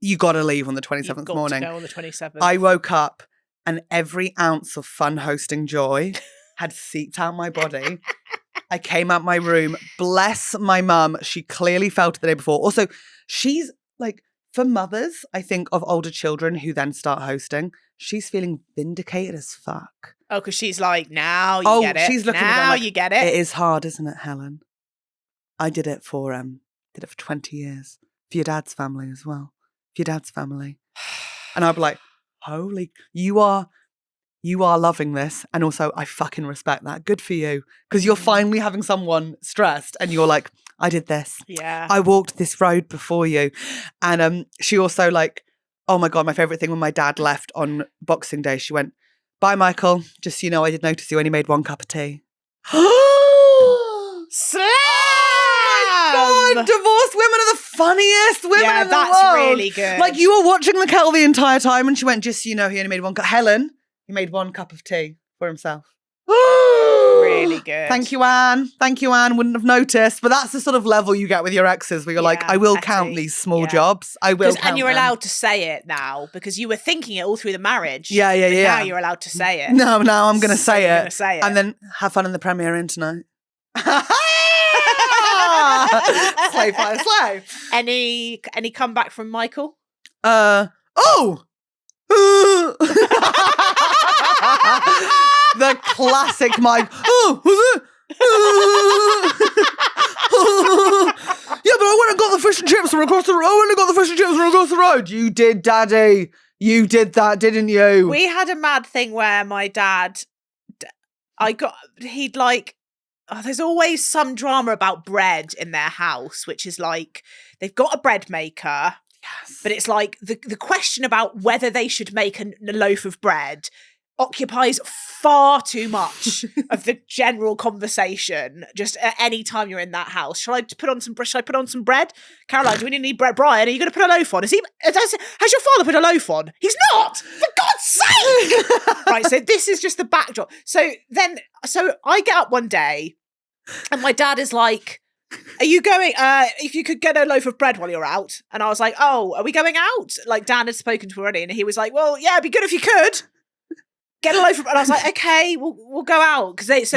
you got to leave on the 27th You've got morning. to go on the 27th. I woke up and every ounce of fun hosting joy had seeped out my body. I came out my room. Bless my mum. She clearly felt it the day before. Also, she's like, for mothers, I think, of older children who then start hosting, she's feeling vindicated as fuck. Oh, because she's like, now you get it. She's looking at them now like, you get it. It is hard, isn't it, Helen? I did it for Did it for 20 years. For your dad's family as well. For your dad's family. And I'd be like, holy, you are loving this. And also, I fucking respect that. Good for you. Because you're finally having someone stressed and you're like, I did this. Yeah. I walked this road before you. And she also like, oh my God, my favourite thing when my dad left on Boxing Day, she went, bye, Michael. Just so you know, I did notice you only made 1 cup of tea. Slam! Oh my God, divorced women are the funniest women in the world. Yeah, that's really good. Like, you were watching the kettle the entire time and she went, just so you know, he only made 1 cup. Helen, he made 1 cup of tea for himself. Really good. Thank you, Anne. Thank you, Anne. Wouldn't have noticed. But that's the sort of level you get with your exes where you're like, I will count these small jobs. I will count And you're them. allowed to say it now because you were thinking it all through the marriage. Yeah. Now you're allowed to say it. No, I'm going to say you're it. gonna say it. And then have fun in the premiere in tonight. Slay. Any comeback from Michael? The classic Mike. Oh, was it? Yeah, but I went and got the fish and chips from across the road. I went and got the fish and chips from across the road. You did, Daddy. You did that, didn't you? We had a mad thing where my dad, he'd like, there's always some drama about bread in their house, which is like, they've got a bread maker. Yes. But it's like the question about whether they should make a loaf of bread occupies far too much of the general conversation just at any time you're in that house. Shall I put on some bread? Caroline, do we need bread? Brian, are you going to put a loaf on? Has your father put a loaf on? He's not! For God's sake! Right, so this is just the backdrop. So I get up one day and my dad is like, are you going, if you could get a loaf of bread while you're out? And I was like, oh, are we going out? Like Dan had spoken to already and he was like, well, yeah, it'd be good if you could. Get a loaf of bread. And I was like, okay, we'll go out. Because just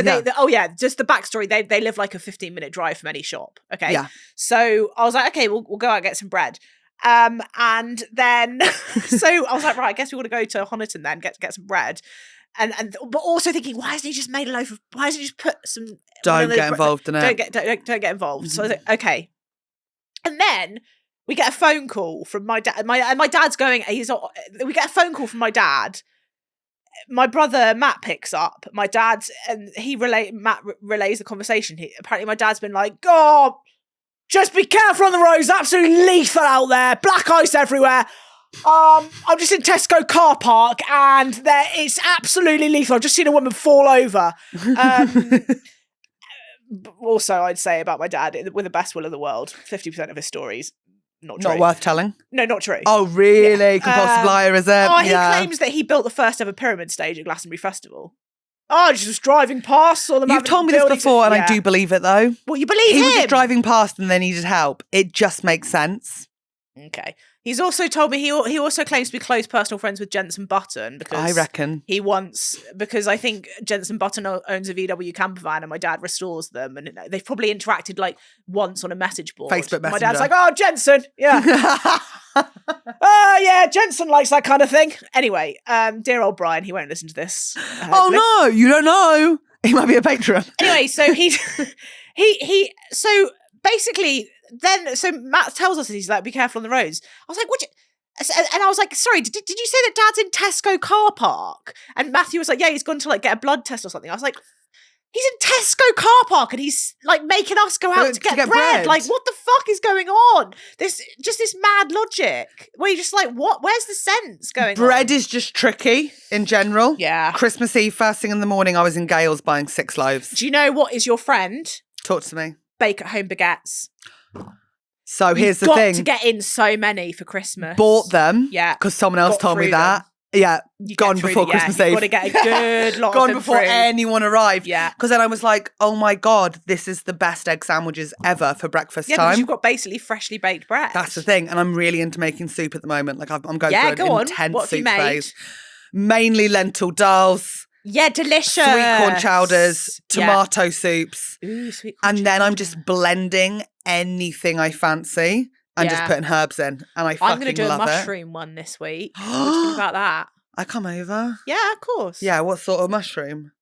the backstory, they live like a 15-minute drive from any shop. Okay. Yeah. So I was like, okay, we'll go out and get some bread. And then, so I was like, right, I guess we want to go to Honiton then, get some bread. But also thinking, why hasn't he just made a loaf of, why hasn't he just put some... Don't get involved in it. Don't get involved. Mm-hmm. So I was like, okay. And then we get a phone call from my dad. My dad's going, we get a phone call from my dad. My brother Matt picks up my dad's and Matt relays the conversation. Apparently my dad's been like, God, just be careful on the roads, absolutely lethal out there, black ice everywhere. I'm just in Tesco car park and it's absolutely lethal. I've just seen a woman fall over. Also, I'd say about my dad, with the best will of the world, 50% of his stories not true. Not worth telling? No, not true. Oh, really? Yeah. Compulsive liar, is it? He claims that he built the first ever pyramid stage at Glastonbury Festival. Oh, just was driving past. You've told me this before and I do believe it though. Well, you believe he him? He was just driving past and they needed help. It just makes sense. Okay. He's also told me he also claims to be close personal friends with Jensen Button because I reckon because I think Jensen Button owns a VW camper van and my dad restores them and they've probably interacted like once on a message board. Facebook Messenger. My dad's like, oh, Jensen, yeah. Yeah, Jensen likes that kind of thing. Anyway, dear old Brian, he won't listen to this. Oh no, you don't know. He might be a patron. Anyway, so so basically. So Matt tells us that he's like, be careful on the roads. I was like, what? And I was like, sorry, did you say that Dad's in Tesco car park? And Matthew was like, yeah, he's gone to like get a blood test or something. I was like, he's in Tesco car park and he's like making us go out to get bread. Like, what the fuck is going on? This mad logic where you're just like, what? Where's the sense going on? Bread is just tricky in general. Yeah. Christmas Eve, first thing in the morning, I was in Gales buying 6 loaves. Do you know what is your friend? Talk to me. Bake at home baguettes. So here's the thing. Got to get in so many for Christmas. Bought them. Yeah. Because someone else told me that. Yeah. Gone before Christmas Eve. You've got to get a good lot Gone of them before through. anyone arrived. Yeah. Because then I was like, oh my God, this is the best egg sandwiches ever for breakfast time. Yeah, because you've got basically freshly baked bread. That's the thing. And I'm really into making soup at the moment. Like I'm going through an intense soup phase. Mainly lentil dals. Yeah, delicious. Sweet corn chowders, tomato soups. Ooh, sweet corn and then I'm just blending anything I fancy and just putting herbs in. And I fucking love it. I'm going to do a mushroom one this week. What do you think about that? I come over. Yeah, of course. Yeah, what sort of mushroom?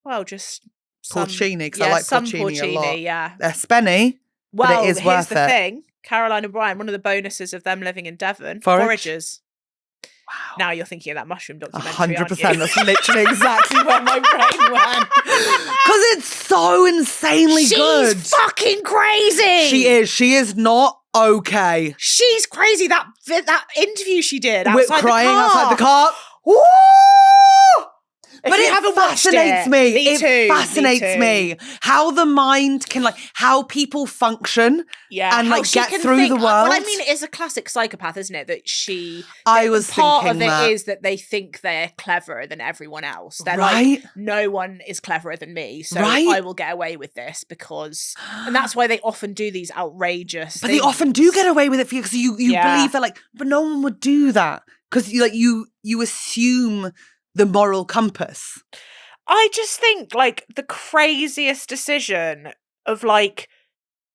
Well, just porcini, because I like some porcini a lot. Yeah. Spenny. Well, it is here's worth the it. thing. Caroline and Brian, one of the bonuses of them living in Devon, Forage? foragers. Wow. Now you're thinking of that mushroom documentary, 100%. aren't you? That's literally exactly where my brain went. Because it's so insanely good. She's fucking crazy. She is not okay. She's crazy. That interview she did We're outside crying the car. outside the car. Woo! But it fascinates me. It fascinates me how the mind can, like, how people function and, how like, she get can through think, the world. Well, I mean, it's a classic psychopath, isn't it? That she. I was part thinking of that. it is that they think they're cleverer than everyone else. They're Right? like, no one is cleverer than me, so Right? I will get away with this because, and that's why they often do these outrageous. But they often do get away with it because you Yeah. believe that, like, but no one would do that because you assume the moral compass. I just think, like, the craziest decision of, like,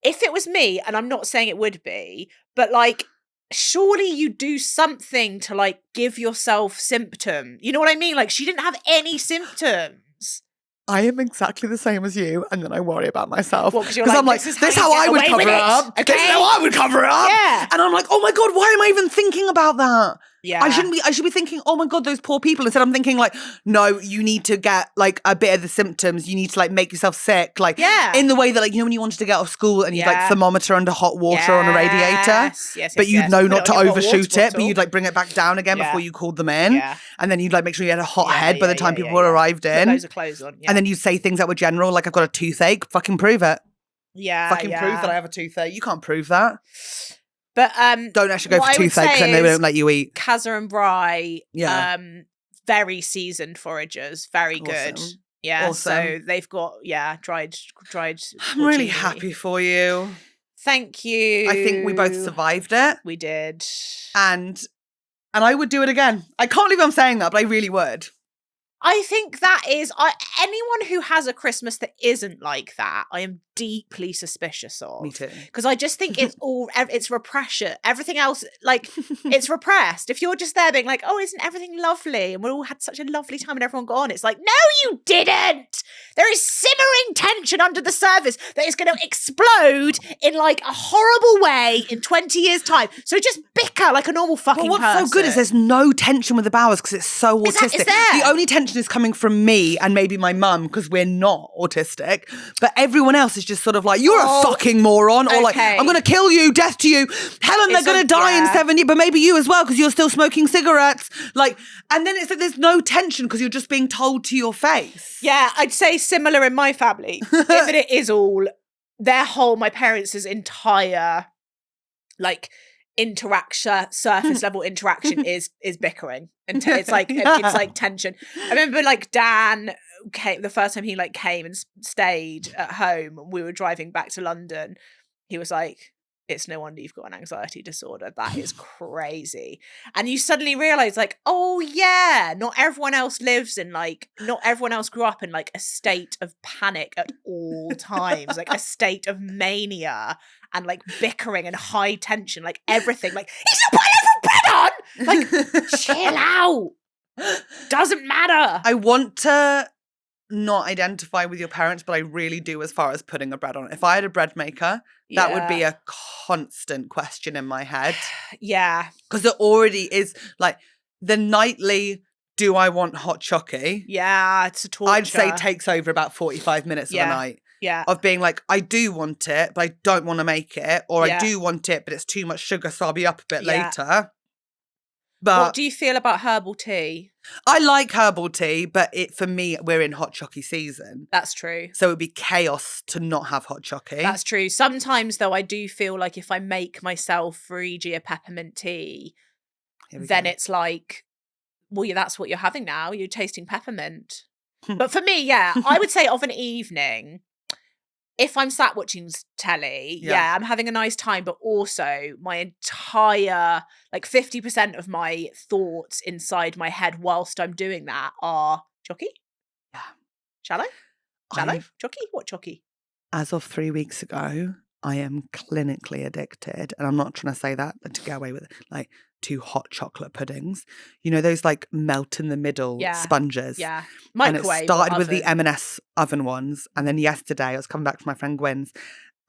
if it was me, and I'm not saying it would be, but, like, surely you do something to, like, give yourself symptom. You know what I mean? Like, she didn't have any symptoms. I am exactly the same as you, and then I worry about myself. Well, 'cause you're I'm like, like, this is this how how you I get would away cover with it it, up. This is okay? how I would cover it up. Yeah. And I'm like, oh my God, why am I even thinking about that? Yeah. I should be thinking, oh my God, those poor people. Instead, I'm thinking, like, no, you need to get, like, a bit of the symptoms. You need to, like, make yourself sick. Like, Yeah. in the way that, like, you know, when you wanted to get out of school and you'd, like, Yeah. thermometer under hot water on a radiator. Yes, But you'd know Put not it to on your hot water overshoot it, but bottle. you'd, like, bring it back down again Yeah. before you called them in. Yeah. And then you'd, like, make sure you had a hot Yeah, head by the yeah, time yeah, people arrived Put in. loads of clothes on. Yeah. And then you'd say things that were general, like, I've got a toothache. Fucking prove it. yeah, Fucking prove that I have a toothache. You can't prove that. But Don't actually go what for I would toothache, say then they is won't let you eat. Kazza and Bry, Yeah. very seasoned foragers, very good. Awesome. Yeah, Awesome. so they've got dried. I'm really porcini. happy for you. Thank you. I think we both survived it. We did. And I would do it again. I can't believe I'm saying that, but I really would. I think that is anyone who has a Christmas that isn't like that, I am deeply suspicious of. Me too. Because I just think it's repression. Everything else, like, it's repressed. If you're just there being like, oh, isn't everything lovely? And we all had such a lovely time and everyone got on. It's like, no, you didn't. There is simmering tension under the surface that is going to explode in, like, a horrible way in 20 years' time. So just bicker like a normal fucking But what's person. so good is there's no tension with the Bowers because it's so autistic. It's there. The only tension is coming from me and maybe my mum because we're not autistic. But everyone else is just sort of like, you're a fucking moron. Or like, okay. I'm going to kill you, death to you. Helen, they're going to die in 7 years, but maybe you as well because you're still smoking cigarettes. Like, and then it's like there's no tension because you're just being told to your face. Yeah, I'd say similar in my family. In that it is all my parents' entire, like, interaction, surface level interaction is bickering. And it's like it's like tension. I remember, like, Dan came the first time he, like, came and stayed at home. We were driving back to London. He was like, it's no wonder you've got an anxiety disorder. That is crazy. And you suddenly realize, like, oh yeah, not everyone else grew up in, like, a state of panic at all times, like a state of mania and, like, bickering and high tension, like everything. Like, he's not putting every bread on. Like, chill out. Doesn't matter. I want to not identify with your parents, but I really do as far as putting a bread on. If I had a bread maker, that would be a constant question in my head. Yeah. Because it already is, like, the nightly, do I want hot chockey? Yeah, it's a torture. I'd say takes over about 45 minutes of the night. Yeah. Of being like, I do want it, but I don't want to make it. Or Yeah. I do want it, but it's too much sugar, so I'll be up a bit Yeah. later. But What do you feel about herbal tea? I like herbal tea, but for me, we're in hot chockey season. That's true. So it would be chaos to not have hot chockey. That's true. Sometimes, though, I do feel like if I make myself for e.g. a peppermint tea, then it's like, well, yeah, that's what you're having now. You're tasting peppermint. But for me, yeah, I would say of an evening, if I'm sat watching telly, yeah, I'm having a nice time, but also my entire, like, 50% of my thoughts inside my head whilst I'm doing that are chockey? Yeah. Shallow? Chockey? What chockey? As of 3 weeks ago, I am clinically addicted, and I'm not trying to say that to get away with it, like, to hot chocolate puddings. You know, those, like, melt in the middle sponges. Yeah. Microwave. And it started with the oven. M&S oven ones. And then yesterday I was coming back from my friend Gwen's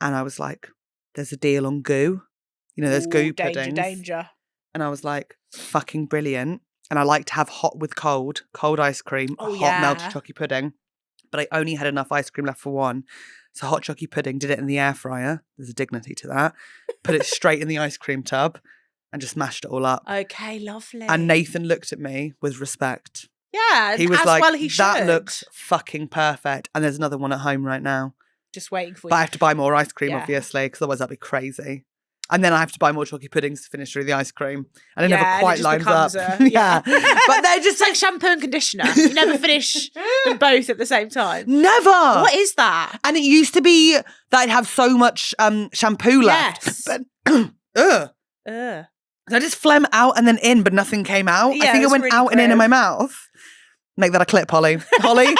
and I was like, there's a deal on goo. You know, there's goo danger, puddings. danger. And I was like, fucking brilliant. And I like to have hot with cold ice cream, hot melted chocolate pudding. But I only had enough ice cream left for one. So hot chocolate pudding, did it in the air fryer. There's a dignity to that. Put it straight in the ice cream tub and just mashed it all up. Okay, lovely. And Nathan looked at me with respect. Yeah, He was as like, well he that should. looks fucking perfect. And there's another one at home right now. Just waiting for But I you. have to buy more ice cream, Yeah. obviously, because otherwise that'd be crazy. And then I have to buy more chocolate puddings to finish through the ice cream. And it Yeah, never and it quite just lines up. becomes Yeah. But they're just It's like shampoo and conditioner. You never finish them both at the same time. never. What is that? And it used to be that I'd have so much shampoo left. Yes. But ugh. Ugh. So I just phlegm out and then in, but nothing came out. Yeah, I think it it was went really out and in gross. my mouth. Make that a clip, Holly. Holly,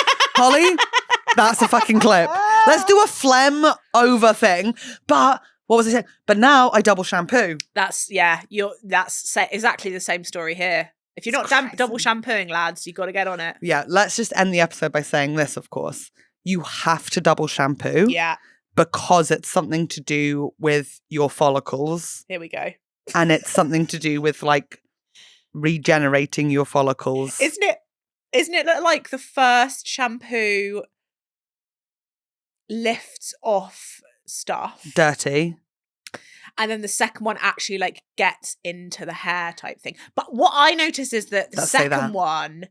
that's a fucking clip. Let's do a phlegm over thing. But what was I saying? But now I double shampoo. That's exactly the same story here. If you're not crazy. double shampooing, lads, you got to get on it. Yeah, let's just end the episode by saying this, of course. You have to double shampoo Yeah, because it's something to do with your follicles. here we go. And it's something to do with like regenerating your follicles. Isn't it like the first shampoo lifts off stuff, Dirty. and then the second one actually like gets into the hair type thing? But what I noticed is that the Let's say that. second one,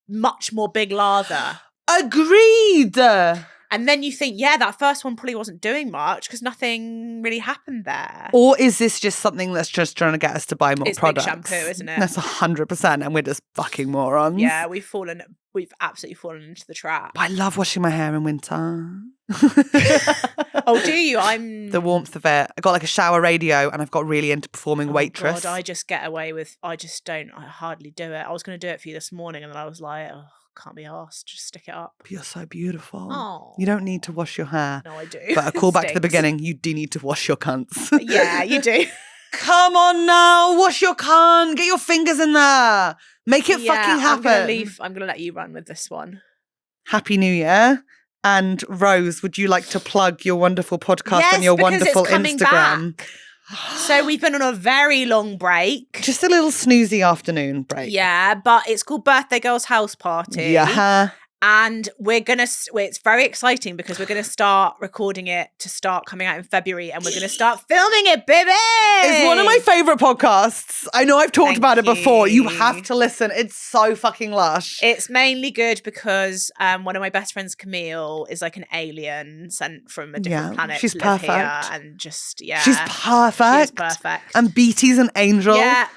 much more big lather. Agreed. And then you think, yeah, that first one probably wasn't doing much because nothing really happened there. Or is this just something that's just trying to get us to buy more It's big products? shampoo, isn't it? That's 100%, and we're just fucking morons. Yeah, we've absolutely fallen into the trap. But I love washing my hair in winter. Oh, do you? I'm The warmth of it. I got like a shower radio, and I've got really into performing waitress. God, I just get away with. I hardly do it. I was going to do it for you this morning, and then I was like, oh, can't be arsed. Just stick it up. You're so beautiful. Oh, You don't need to wash your hair. no, I do. But a call back to the Stinks. beginning, you do need to wash your cunts. Yeah, you do. Come on now, wash your cunt. Get your fingers in there. Make it fucking happen. I'm gonna let you run with this one. Happy New Year. And Rose, would you like to plug your wonderful podcast Yes, and your because wonderful it's coming Instagram? back. So we've been on a very long break. Just a little snoozy afternoon break. Yeah, but it's called Birthday Girl's House Party. Yeah. And it's very exciting because we're going to start recording it to start coming out in February, and we're going to start filming it, baby! It's one of my favourite podcasts. I know I've talked Thank about it before. You you. have to listen. It's so fucking lush. It's mainly good because one of my best friends, Camille, is like an alien sent from a different Yeah, planet she's to live perfect. here, and just, yeah. She's perfect. She's perfect. And Beatty's an angel. Yeah,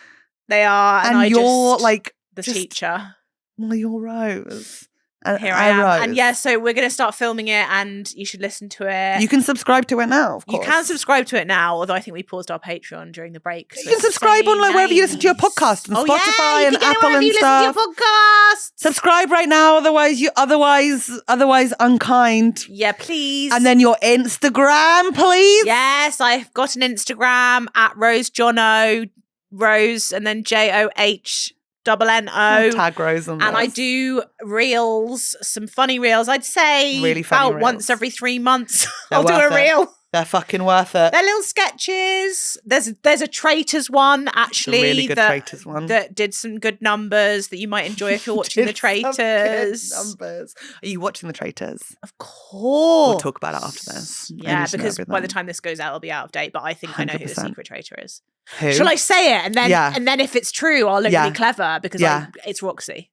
they are. And you're just, like the just- teacher. Well, you're Rose. And Here I am. Rose. And yeah, so we're going to start filming it, and you should listen to it. You can subscribe to it now, of You course. can subscribe to it now, although I think we paused our Patreon during the break. You can subscribe on like wherever you listen to your podcast and Spotify and Apple and stuff. Podcast. Subscribe right now, otherwise unkind. Yeah, please. And then your Instagram, please. yes, I've got an Instagram at RoseJohno, Rose, and then JOHNNO. Tag Rose on And I this. do reels, some funny reels. I'd say Really funny about once reels. every 3 months. They're I'll do a worth it. reel. They're fucking worth it. They're little sketches. There's a traitors one actually really good traitors one. that did some good numbers that you might enjoy if you're watching the Did some good traitors. numbers. Are you watching the traitors? Of course. We'll talk about it after this. I Yeah, need to know because by the everything. time this goes out, it'll be out of date. But I think I know who the 100%. secret traitor is. Who? Shall I say it? Yeah. And then if it's true, I'll look Yeah. really clever because Yeah. it's Roxy.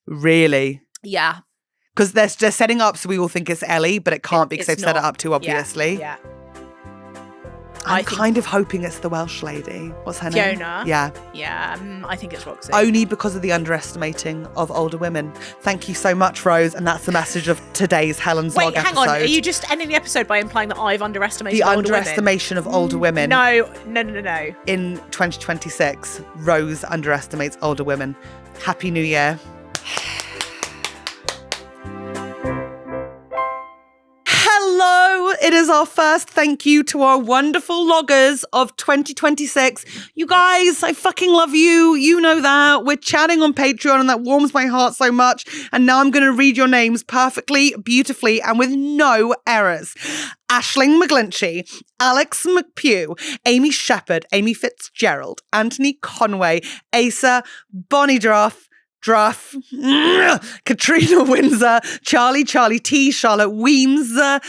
Really? Yeah. Because they're setting up so we all think it's Ellie, but it can't be because they've It's set it not. up too obviously. Yeah. I'm I think- kind of hoping it's the Welsh lady. What's her name? Fiona? Yeah. Yeah. I think it's Roxy. Only because of the underestimating of older women. Thank you so much, Rose. And that's the message of today's Helen's Wait, Log hang episode. on. Are you just ending the episode by implying that I've underestimated the older women? underestimation of older women. No. In 2026, Rose underestimates older women. Happy New Year. Hello, it is is our first thank you to our wonderful loggers of 2026. You guys, I fucking love you. You know that. We're chatting on Patreon and that warms my heart so much. And now I'm going to read your names perfectly, beautifully, and with no errors. Aisling McGlinchey, Alex McPugh, Amy Sheppered, Amy Fitzgerald, Anthony Conway, Asa, Bonnie Drough, Catriona Windsor, Charley T, Charlotte Weemes,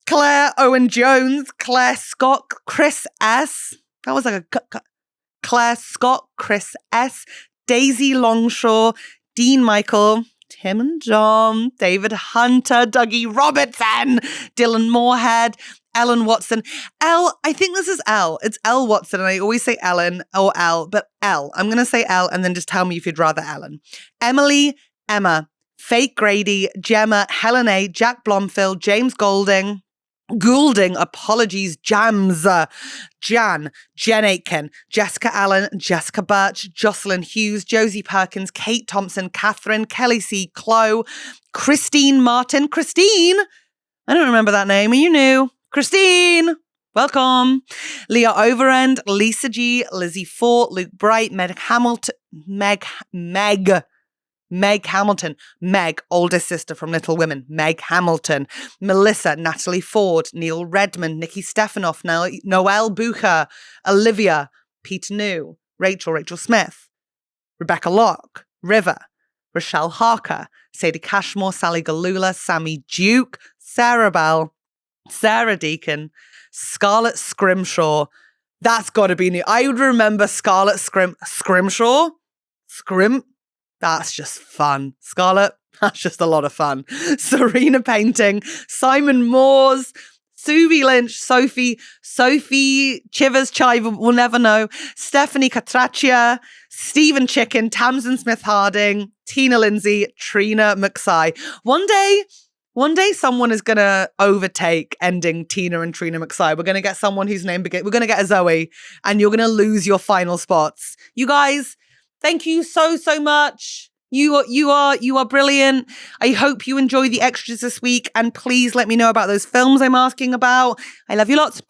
Claire Owen-Jones, Claire Scott, Chris S. That was like a Claire Scott, Chris S, Daisy Longshaw, Dean Michael, Tim and John, David Hunter, Dougie Robertson, Dylan Moorhead, Ellen Watson. I think this is L. It's L Watson, and I always say Ellen or L, but L. I'm going to say L, and then just tell me if you'd rather Ellen. Emilie, Emma, Fayt Grady, Gemma, Helen A, Jack Blomfield, James Goulding, apologies, Jams, Jen Aitken, Jessica Allan, Jessica Birch, Jocelyn Hughes, Josie Perkins, Kate Thompson, Catherine, Kelly C, Chloe, Christine Martin, Christine, I don't remember that name, are you new? Christine, welcome. Leah Overend, Lisa G, Lizzie Fort, Luke Bright, Meg Hamilton, Meg, oldest sister from Little Women, Meg Hamilton, Melissa, Natalie Ford, Neil Redmond, Nikki Stefanoff, Noelle Bucher, Olivia, Peter New, Rachel Smith, Rebecca Locke, River, Rochelle Harker, Sadie Cashmore, Sally Galula, Sammy Duke, Sarah Bell, Sarah Deacon, Scarlett Scrimshaw. That's got to be new. I would remember Scarlett Scrimshaw. That's just fun. Scarlett, that's just a lot of fun. Serena Painting, Simon Moores, Suvi Lynch, Sophie Chivers Chive, we'll never know, Stephanie Catraccia, Stephen Chicken, Tamsin Smith Harding, Tina Lindsay, Trina McSay. One day someone is going to overtake ending Tina and Trina McSay. We're going to get someone whose name begins. We're going to get a Zoe, and you're going to lose your final spots. You guys, thank you so much. You are brilliant. I hope you enjoy the extras this week, and please let me know about those films I'm asking about. I love you lots.